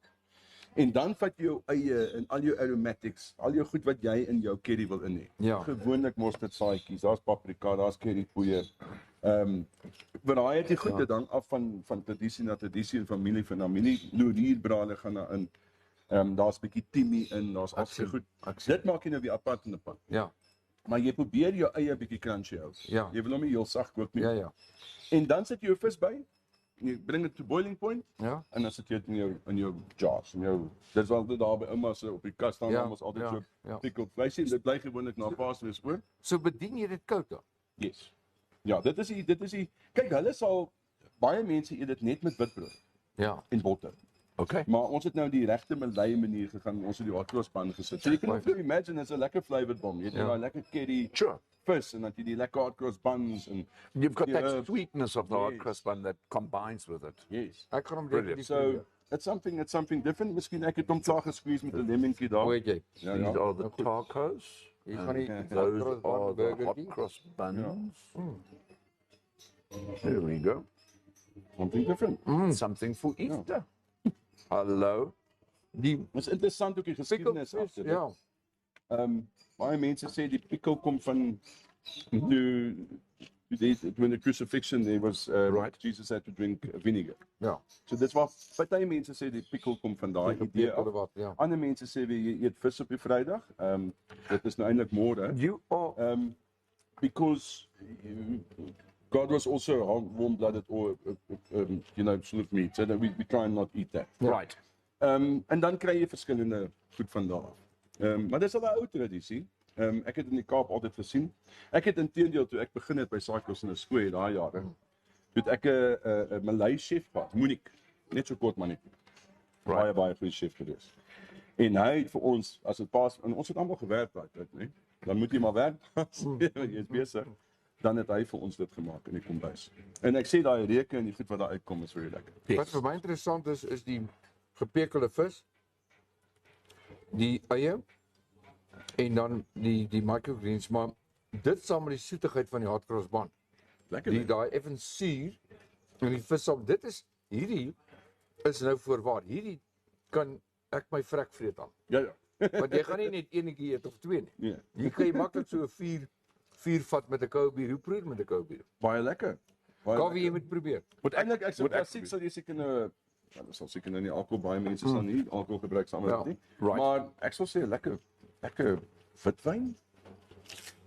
En dan vat jy jou eie en al jou aromatics, al jou goed wat jy in jou curry wil in hê. Ja. Gewoonlik mosterdsaadjies, daar's paprika, daar's currypoeier. Braai dit goed, dit hang af van tradisie na tradisie en familie vir familie. Loerierbrade gaan daarin. Daar's bietjie timie in, daar's al die goed. Dit maak jy nou weer apart in 'n pan. Ja. Maar jy probeer jou eie bietjie crunchy hou. Ja. Jy wil hom nie heel sag kook nie. Ja, ja. En dan sit jy jou vis by. En jy bring dit to boiling point. Ja. En dan sit jy dit in jou jars, in jou dis wel dit daar by ouma se op die kas staan Ja, ons altyd ja, so ja. pickled vleis en dit bly gewoonlik na paasfees oor. So bedien jy dit koud dan? Yes. Ja, dit is die kyk hulle sal baie mense eet dit net met witbrood Ja. en botter. Okay. Maar ons het nou die regte Malay manier gegaan. Ons het die hardcrosspan gesit. So jy kan net imagine it's a lekker flavored bomb. Jy het Ja. daai lekker curry Sure. vis en dan jy die lekker hardcrossbuns en You've got that Yeah. sweetness of the hard Yes. crust bun that combines with it. yes. Ek gaan hom Brilliant. definitief So probeer. it's something different. Miskien ek het hom klaar gesqueeze met 'n lemontjie daar. Hoe het jy? Ja, These ja. are the tacos. Hier gaan die Okay. Those hotcross are bun the hot burgertjie. cross buns. There we go. Something different. Something for Easter. Hello. Die Dit is interessant ook die pickled geskiedenis fish, agter dit. ja. Baie mense sê die pickle kom van toe when the crucifixion, there was, Right. Jesus had to drink vinegar. Ja. So dit waar party mense sê die pikkel kom van daai idee af. Wat, ja. Ander mense sê jy eet vis op die Vrydag. Dit is nou eintlik môre. You are Because God was also warm-blooded or full of meat. So that we try and not eat that. right. En dan kry jy verskillende goed van daar af. Maar dis al 'n ou tradisie. Ek het in die Kaap altyd gesien. Ek het inteendeel toe ek begin het by Saaikos in 'n skool daai jare. Toe het ek 'n Malay chef gehad, Monique, net so kort maar net. Baie goeie chef gewees. En hy het vir ons as dit pas en ons het almal gewerk daai tyd, né? Dan moet jy maar werk. Jy is besig. Dan het hy vir ons dit gemaak in die kombuis. En ek sê daai reuke en die goed wat daar uitkom is vir lekker. Wat vir my interessant is die gepekelde vis, die eie en dan die microgreens, maar dit saam met die soetigheid van die hardcrossband. Lekker. Die daai effens suur en die vis saam. Hierdie is nou voorwaar. Hierdie kan ek my vrek vreet aan. Ja. Want jy gaan nie net eenetjie eet of twee nie. Nee. Hier kan jy maklik so 'n 4 vat met 'n koue bier. Hoe proe met 'n koue bier? Baie lekker. Kaufee jy moet probeer. Moet eintlik ek sou klassiek sal jy seker nou dan sal seker nou nie alkohol baie mense sal nie alkohol gebruik saam met dit nie. Right. Maar ek sal sê lekker witwyn.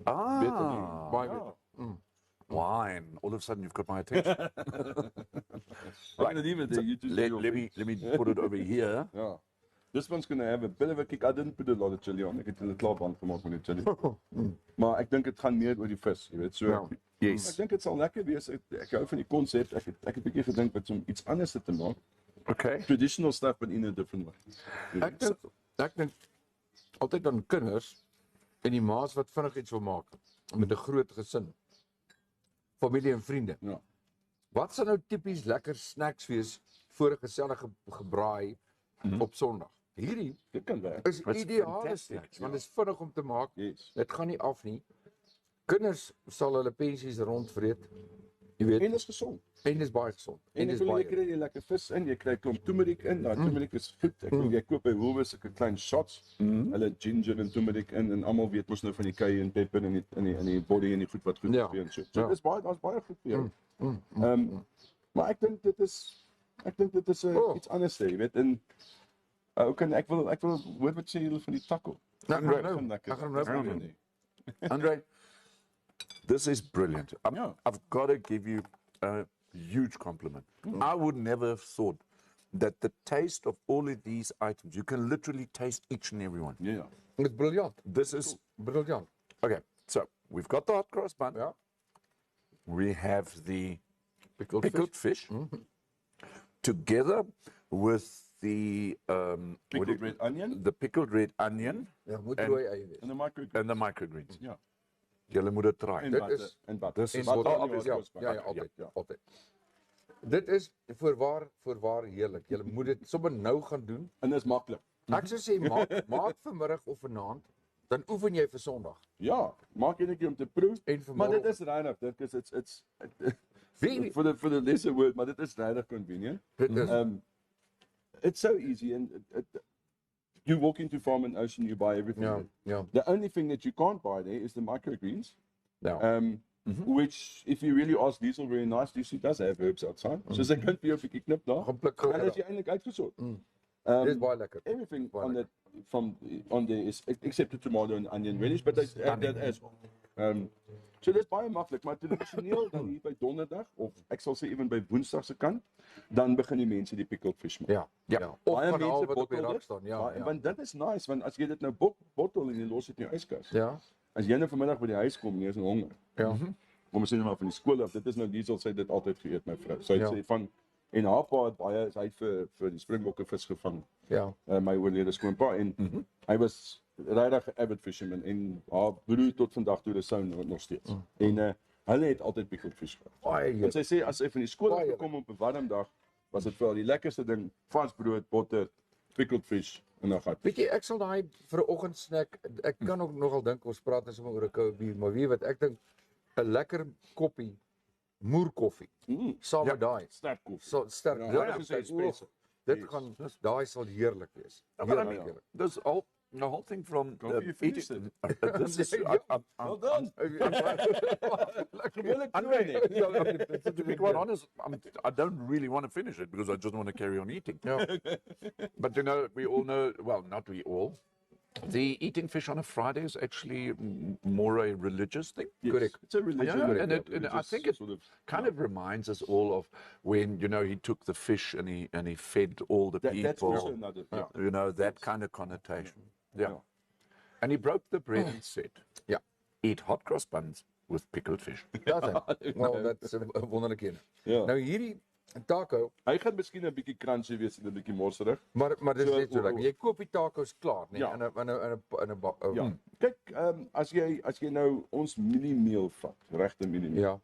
Baie beter. Wine. All of a sudden, you've got my attention. Right. Let me put it over here. Yeah. This one's going to have a bit of a kick. I didn't put a lot of chili on. Ek het 'n klaar band gemaak met die chili. Maar ek dink dit gaan meer oor die vis, jy weet, so. Yes. Ek dink dit sal lekker wees. Ek hou van die konsep. Ek het 'n bietjie gedink wat om iets anders te maak. Okay. Traditional stuff but in a different way. Ek dink altyd aan kinders en die ma's wat vinnig iets wil maak met 'n groot gesin. Familie en vriende. Ja. Wat sal nou tipies lekker snacks wees voor 'n gesellige gebraai op Sondag? Hierdie Dit kan werk. is That's ideale fantastic, snacks, want dit is vinnig om te maak. Yes. Dit gaan nie af nie. Kinders sal hulle pensies rondvreet. Jy weet, En dit is gesond. en dis baie gesond. En dis jy baie kry jy lekker vis in, jy kry klomp turmeric in. Daai turmeric is goed. Jy koop by Woolworths sulke klein shots. Hulle ginger en turmeric in en almal weet mos nou van die kei en pepper en die body en die goed wat goed Ja. is vir en so. Ja. So dis baie goed vir jou. Maar ek dink dit is iets anders hè, jy weet. En ek wil hoor wat sê julle van die taco. Nou, Ek gaan lekker. Ek gaan nou probeer. Nee. Andre, this is brilliant. Yeah. I've got to give you a huge compliment. I would never have thought that the taste of all of these items, you can literally taste each and every one. Ja. Dit is briljant. This is, Briljant. okay, so we've got the hot cross bun. Ja. We have the Pickled pickled fish together with the Pickled red onion the pickled red onion Ja, moet En- rooi eie wees. en 'n microgreens. and the microgreens. Ja. Julle moet dit try. En Dit butter. is- En butter. Dis is En wat botter, obviously, ja, altyd, ja. altyd. Dit is voorwaar heerlik. Jy moet dit sommer nou gaan doen. En dis maklik. Ek sou sê maak vanmiddag of vanaand, dan oefen jy vir Sondag. Ja, maak enetjie om te proe. En vir Maar môre. dit is regtig, dit is it's Wie- for the lesser word, maar dit is regtig convenient. Dit is It's so easy and you walk into Farm and Ocean, you buy everything. ja, ja. The only thing that you can't buy there is the microgreens. Ja. Which, if you really ask Diesel very nice, Diesel does have herbs outside. So sy kan vir jou 'n bietjie knip daar. Gaan pluk En gou. as jy eintlik uitgesort. Dit is baie lekker. Everything Baie on lekker. that on there is except the tomato and onion relish, but they add that as well. So dis baie maklik, maar tradisioneel dan hier by Donderdag of ek sal sê ewen by Woensdag se kant, dan begin die mense die pickled fish maak. Ja. Ja. Of Baie van al mense wat op die bottel rak dit. staan. Ja, Want dit is nice want as jy dit nou bottel en jy los dit in jou yskas. ja. As jy nou vanmiddag by die huis kom en jy is nou honger. Ja. Kom ons sê nou maar van die skool af, dit is nou Diesel sy het dit altyd geëet my vrou. Sy het Ja. sê van en haar pa het baie hy het vir die springbokke vis gevang. Ja. My oorlede skoonpa en hy was regtig 'n avid fisherman en haar broer tot vandag toe dis nog steeds. En hulle het altyd pickled fish gehad. Baie En heerlik. sy sê as sy van die skool af Baie gekom op 'n warm dag, was dit vir haar die lekkerste ding, vars brood, botter, pickled fish en dan gaan. Weet jy, ek sal daai vir 'n oggendsnack, ek kan ook nogal dink ons praat nou sommer oor 'n koue bier, maar weet wat, ek dink 'n lekker koppie moerkoffie saam met daai. Sterk koffie. So sterk. Ja, Ja, hy gesê espresso. dit gaan daai sal heerlik wees. Maar Heerlik, I mean, heerlik. dis al the whole thing from Kaufeee, you finished eating. This is Well done. Andre, to be quite honest, I don't really want to finish it because I just want to carry on eating. But you know, we all know, well, not we all, the eating fish on a Friday is actually more a religious thing. Yes, Correct. It's a religion. Yeah, and I think it sort of, kind of reminds us all of when, you know, he took the fish and he fed all the people. that's also another. You know, that kind of connotation. Yeah. And he broke the bread and said, Ja. eat hot cross buns with pickled fish. Ja, well, that's 'n wonderlike een. Ja. Nou hierdie taco, Hy gaan miskien 'n bietjie crunchy wees en 'n bietjie morserig. maar dis So, net so lekker. Jy koop die tacos klaar, nee, Ja. in 'n bak. Ja. Kyk, as jy nou ons mieliemeel vat, regte mieliemeel. Ja.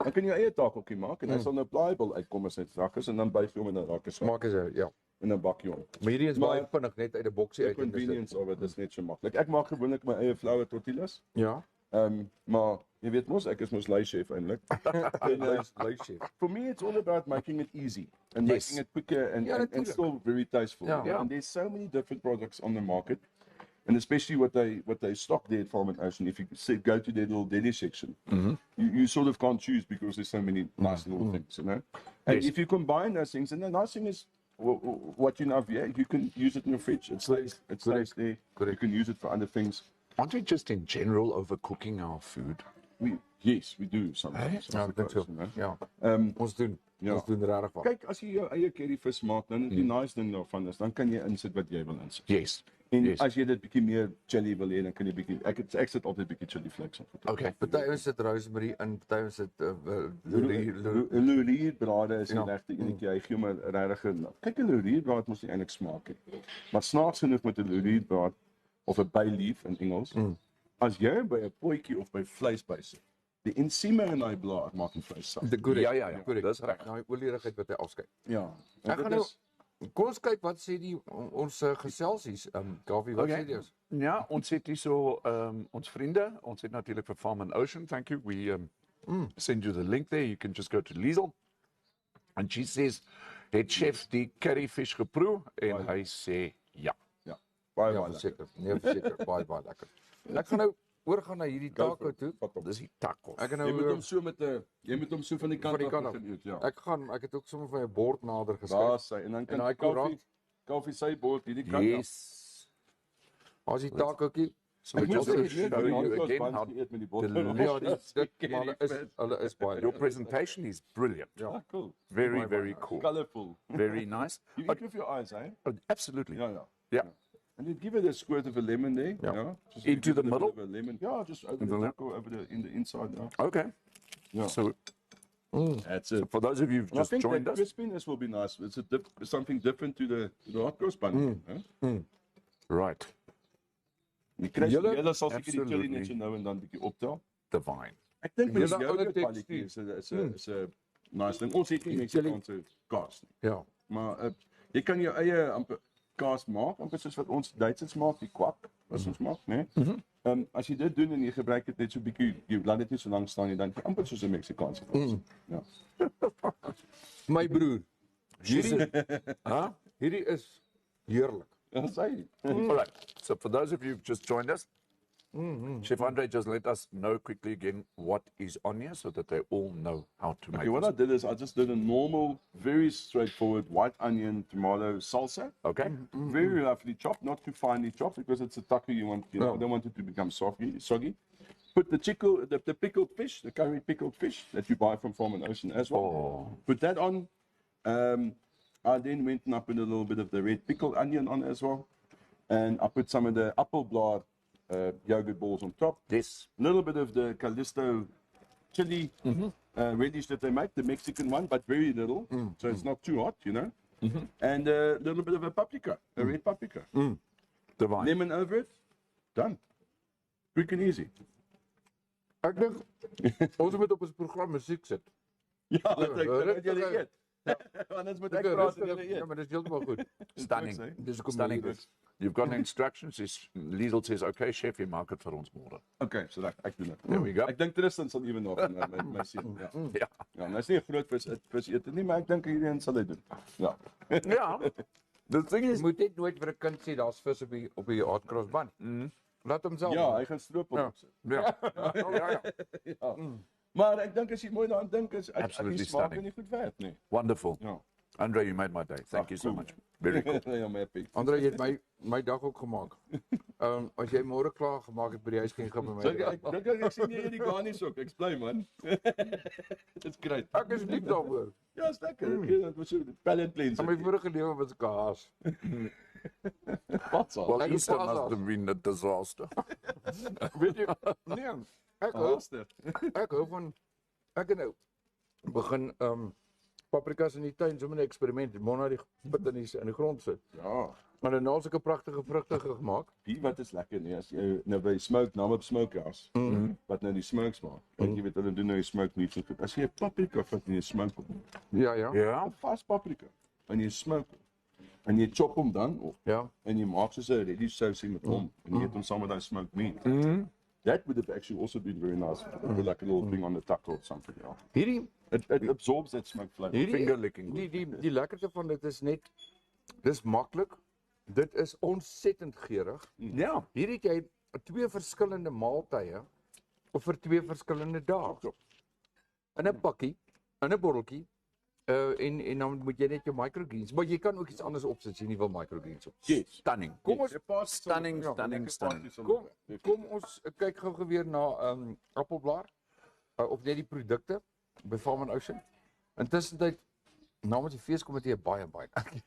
Dan kan jy jou eie takeltjie maak en hy sal nou pliable uitkom as dit sak is en dan buig jy hom in 'n rakke sak Maak is ja. in 'n bakkie om. Maar hierdie is Maar- baie vinnig net uit 'n boksie Die uit en dis dit. convenience of it is net so maklik. Ek maak gewoonlik my eie flour tortillas. Ja. Maar jy weet mos, ek is mos lei chef eintlik. Luister. For me, it's all about making it easy and Yes. making it quicker and, Yeah, and natuurlijk. still very tasteful. Yeah. Yeah. And there's so many different products on the market, and especially what they stock there at Farm and Ocean. If you go to their little deli section, you sort of can't choose because there's so many nice little things, you know. And Yes. if you combine those things, and the nice thing is, what you know, yeah, you can use it in your fridge. It stays there. You can use it for other things. Aren't we just in general overcooking our food? Yes, we do sometimes. I Ja, ek dink so. suppose, you know. Ja. Ons doen ja. ons doen regtig wat. Kyk, as jy jou eie curryvis maak, dan die nice ding daarvan is, dan kan jy insit wat jy wil insit. Yes. En Yes. as jy dit bietjie meer chili wil hê, dan kan jy bietjie ek sit altyd bietjie chili flakes op. Okay. Party ons sit rosemary in, party ons sit Laurierbrade is die Ja. regte enetjie. Hy gee my regtig. Kyk, 'n laurierbraad mos nie eintlik smaak nie. Maar snaaks genoeg met 'n laurierbraad of 'n bay leaf in Engels, as jy by 'n potjie of by vleis bysit, die ensieme in daai blaar maak die vleis sag. Ja. Korrek. Dis reg. Nou olierigheid wat hy afskei. Ja. Ek gaan nou kom ons kyk wat sê die ons geselsies. Kaufeee, wat sê jy? Ja, ons het hier so ons vriende, ons het natuurlik vir Farm and Ocean. Thank you. We send you the link there. You can just go to Liesel. And she says, het chef die curryfish geproe? En hy sê ja. Ja. Baie Ja, baie lekker. verseker. Nee, verseker, baie lekker. Ek gaan nou oorgaan na hierdie taco toe. Dis die tacos. Ek gaan Jy moet nou hom so jy moet hom so van die kant die af kant af. begin eet, ja. ek het ook sommer van 'n bord nader Daar geskryf. sy en dan En kan daai koffie sy bord hierdie kant af. Yes. As die tacootjie. So Ek moet just sê, to ek show weet you nie, again ons how band eet met die bord. delicious Ja, dit maar hulle is baie. your presentation is brilliant. Ja, cool. Very, very cool. Colorful. Very nice. You eat with your eyes, eh? Oh, absolutely. Ja. Yeah. And you give it a squirt of a lemon there. Ja. Yeah. Just Into give the it a bit middle? of a lemon. Yeah, just over In the the taco, in the inside. Yeah. Okay. Yeah. So That's it. for those of you who've And I just think joined that us, crispiness will be nice. It's something different to the hot cross bun. Huh? right, Jy kry Julle- julle sal seker die chili Absolutely. net so nou en dan bietjie optel. divine. Ek dink met Julle die oude ouer kwaliteit is 'n nice ding. Ons het nie Mexicaanse kaas nie. Ja. Maar jy kan jou eie amper kaas maak, amper soos wat ons Duitsers maak, die kwak, wat ons maak, né? As jy dit doen en jy gebruik dit net so bietjie, jy laat dit nie so lank staan nie, dan amper soos 'n Meksikaanse kaas. Ja. My broer. Jesus. Huh? Hierdie is heerlik. Ja, sê. All right. So for those of you who've just joined us, Chef Andre just let us know quickly again what is on here so that they all know how to make Okay, what I this. did is I just did a normal, very straightforward white onion tomato salsa. Okay? Very roughly chopped, not too finely chopped because it's a taco you want, I don't want it to become soggy. Put the pickled fish, the curry pickled fish that you buy from Farm and Ocean as well. Oh. Put that on. I then went and I put a little bit of the red pickled onion on as well. And I put some of the appleblad yogurt balls on top. Yes. A little bit of the Callisto chili relish that they make, the Mexican one, but very little, so it's not too hot, you know. And a little bit of a paprika, a red paprika. Divine. Lemon over it, done. Quick and easy. Ek dink ons moet op ons program musiek sit. Ja, dat ek Ja, dat julle ja. eet. Anders moet ek praat en julle Ja, eet. maar dis heeltemal goed. Stunning. Thanks, Dis hoekom Stunning. dit is. You've got instructions. Liesel says, okay, chef, you mark it vir ons môre. Okay, so ek doen dit. There we go. Ek dink Tristan sal ewen nog my seun. Ja. Ja. Ja, hy's nie 'n groot vis eter nie, maar ek dink hierdie een sal hy doen. Ja. Ja. The thing Jy is, moet net nooit vir 'n kind sê daar's vis op die hardcrossband. Laat hom self. Ja, hy gaan stroop op opsit. ja. Ja. Maar ek dink as jy mooi daaraan dink is Absolutely die smaak stunning. nie goed werk nie. Wonderful. Ja. Andre, you made my day. Thank you so cool. much. Very cool. Ja, I'm happy. Andre, jy het my dag ook gemaak. As jy môre klaar gemaak het by die huis kan jy gaan by my. Ek sien jy die garnies ook. Ek bly man. Dit's great. Ek is lief daarvoor. Ja, is lekker. Dit was so palate cleanser. In my vorige lewe was ek 'n haas. Wat sal? Well, Like Easter a must sauce. have been a disaster. Weet jy? Nee. Ek hou van ek het nou begin paprikas in die tuin, sommer 'n eksperiment, môre die pit in die grond sit. Ja. Maar dan nou sulke pragtige vrugte gemaak. Hier wat is lekker nie as jy nou by smoke naam op smokehouse. Wat nou die smokes maak. Want jy weet hulle doen nou die smoke nie so goed. As jy 'n paprika vat en jy smoke hom. Ja, ja. Ja. 'n Vas paprika en jy smoke hom. En jy chop hom dan op. Ja. En jy maak soos 'n ready sauce met hom en jy eet hom saam met daai smoked meat. That would have actually also been very nice. With like a little thing on the taco or something. Yeah. Hierdie It absorbs that smoke flavor. Finger licking. Die lekkerte van dit is net dis maklik. Dit is ontsettend geurig. Ja. Hier het jy 2 verskillende maaltye of vir 2 verskillende dae. In 'n pakkie, in 'n botteltjie. En dan moet jy net jou microgreens, maar jy kan ook iets anders opsit as jy nie wil microgreens op. Yes. Stunning. Kom ons Stunning, stunning, stunning. kom ons kyk gou weer na appelblaar of net die produkte by Farm and Ocean. Intussen namens die feeskomitee baie dankie.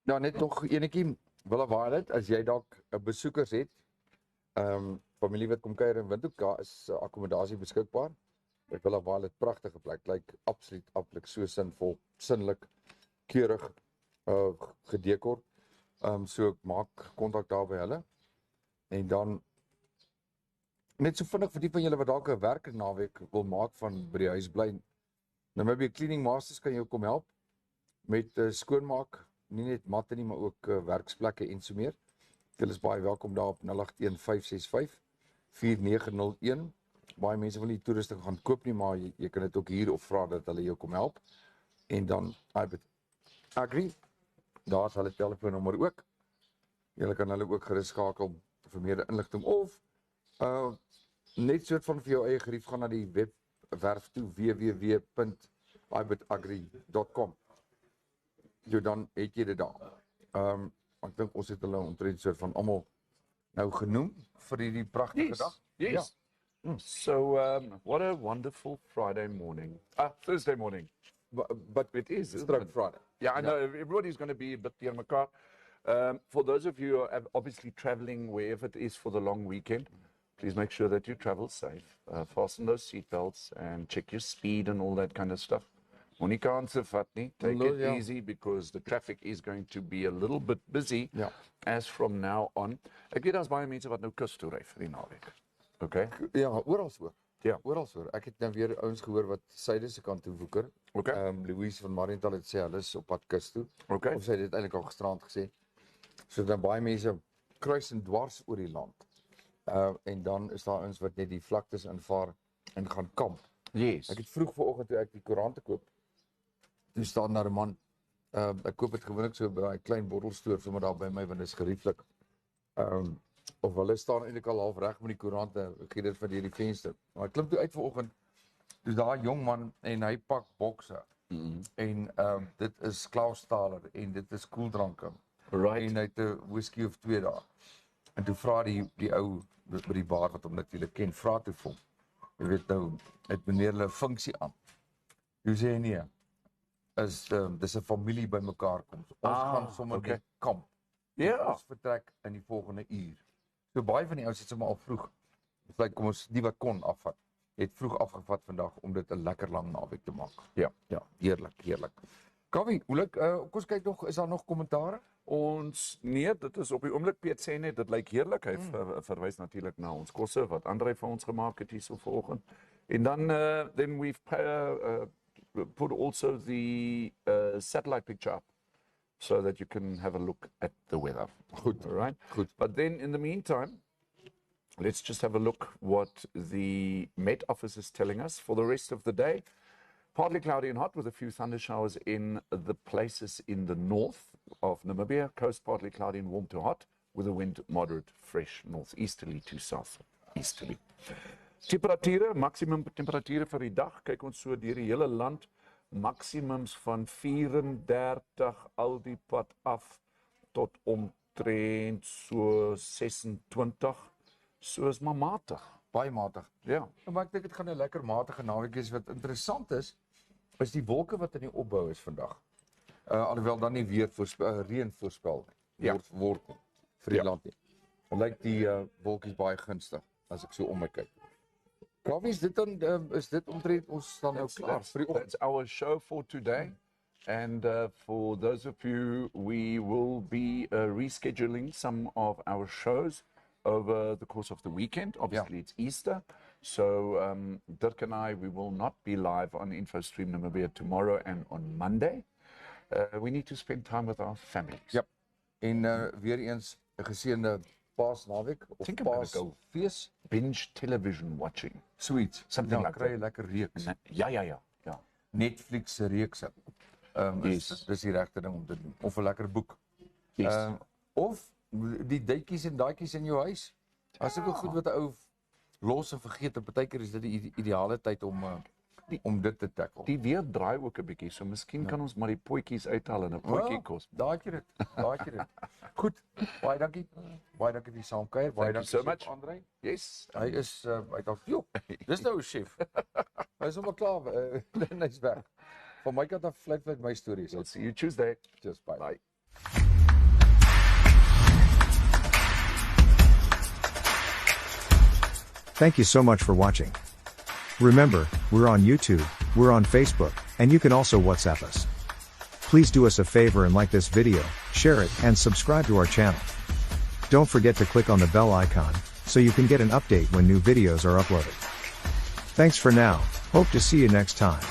Ja, net nog enetjie, wille waarheid, as jy dalk 'n besoekers het, familie wat kom kuier in Windhoek, daar is akkommodasie beskikbaar. Ek wil waar dit pragtige plek, lyk absoluut so sinvol, sinlik, keurig, gedekor. So maak kontak daar by hulle. En dan net so vinnig vir die van julle wat dalk 'n werk naweek wil maak van by die huis bly. Namibia Cleaning Masters kan jou kom help met skoonmaak. Nie net matte nie, maar ook werksplekke en so meer. Julle is baie welkom daar op 0815654901. Baie mense wil nie toerusting gaan koop nie, maar jy kan dit ook hier of vra dat hulle jou kom help. En dan Agri, daar is hulle telefoonnommer ook. Julle kan hulle ook gerus skakel vir meer inligting of net soort van vir jou eie gerief gaan na die webwerf toe www.ibetagri.com. So dan het jy dit daar. Ek dink ons het hulle omtrent soort van almal nou genoem vir hierdie pragtige dag. Yes. Yeah. So what a wonderful Friday morning. Thursday morning. But It is. it's isn't it? Friday. Yeah, I know everybody's going to be a bit near Mekar. For those of you who are obviously traveling wherever it is for the long weekend, please make sure that you travel safe. Fasten those seatbelts and check your speed and all that kind of stuff. Monica answer Fatni, take it easy because the traffic is going to be a little bit busy as from now on. Ek weet daar's baie mense wat nou kus toe ry vir die naweek. Okay? Ja, oral so. Ja. Oral so. Ek het nou weer ouens gehoor wat suide se kant toe woeker. Okay. Louise van Mariental het sê hulle is op pad kus toe. Okay. Of sy het dit eintlik al gisterand gesê. So dan baie mense kruis en dwars oor die land. En dan is daar ons wat net die vlaktes invaar en gaan kamp. Yes. Ek het vroeg vanoggend toe ek die koerante koop. Toe staan daar 'n man. Ek koop dit gewoonlik so by 'n klein bottelstoer sommer daar by my want dit is gerieflik. Of hulle staan eintlik al half reg met die koerante. Ek gee dit van hierdie venster. Maar ek klim toe uit vanoggend. Dis daar 'n jong man en hy pak bokse. En dit is Klausstaler en dit is koeldranke. Right. En hy het 'n whisky of 2 daar. En toe vra die ou by die bar wat hom natuurlik ken, vra toe vir hom. Jy weet nou, het meneer hulle 'n funksie aan. Toe sê hy nee. Dis 'n familie bymekaar kom. Ons gaan sommer net kamp. Ja. Ons vertrek in die volgende uur. So baie van die ouens het sommer al vroeg. Dit lyk kom ons die wat kon afvat. Het vroeg afgevat vandag om dit 'n lekker lang naweek te maak. Ja. Ja, heerlik. Kaufee, hoe lyk kom ons kyk nog, is daar nog kommentare? Nee, dit is op die oomblik Piet sê net, dit lyk heerlik. Hy verwys natuurlik na ons kosse wat Andrei vir ons gemaak het hierso vanoggend. En dan then we've put also the satellite picture up so that you can have a look at the weather. Goed, right? Goed. But then in the meantime, let's just have a look what the Met Office is telling us for the rest of the day. Partly cloudy and hot with a few thunder showers in the places in the north of Namibia. Coast partly cloudy and warm to hot with a wind moderate, fresh northeasterly to southeasterly. Temperature, maximum temperature vir die dag. Kyk ons so deur die hele land. Maximums van 34 al die pad af tot omtrent so 26. So is maar matig. Baie matig. Ja. Maar ek dink dit gaan 'n lekker matige naweek wees. Wat interessant is die wolke wat in die opbou is vandag. Alhoewel dan nie weer reën voorspel word vir die land nie. Dan lyk die wolkies baie gunstig as ek so om my kyk. Kaufee, is dit omtrent ons dan nou klaar vir die oggend? That's our show for today. And for those of you, we will be rescheduling some of our shows over the course of the weekend. Obviously, it's Easter. So Dirk and I, we will not be live on InfoStream Namibia tomorrow and on Monday. We need to spend time with our families. Yep. En weer eens 'n geseënde Paasnaweek of Paasfees. Binge television watching. Sweet. Something like kry 'n lekker reeks. Ja. Netflix se reekse. Dis die regte ding om te doen. Of 'n lekker boek. Yes. Of die duitjies en daadjies in jou huis. As ek goed wat 'n ou los en vergeet, en partykeer is dit die ideale tyd om dit te tackle. Die weer draai ook 'n bietjie, so miskien kan ons maar die potjies uithaal en 'n potjie kos. Daai keer dit. Goed, baie dankie. Baie dankie vir die saamkuier. Baie dankie so much, Andrei. Yes. Hy is hy dalk dis nou 'n chef. Hy is sommer klaar. Hy's weg. Van my kant af vlek my stories. We'll see you Tuesday. Just bye. Bye. Thank you so much for watching. Remember, we're on YouTube, we're on Facebook, and you can also WhatsApp us. Please do us a favor and like this video, share it, and subscribe to our channel. Don't forget to click on the bell icon, so you can get an update when new videos are uploaded. Thanks for now, hope to see you next time.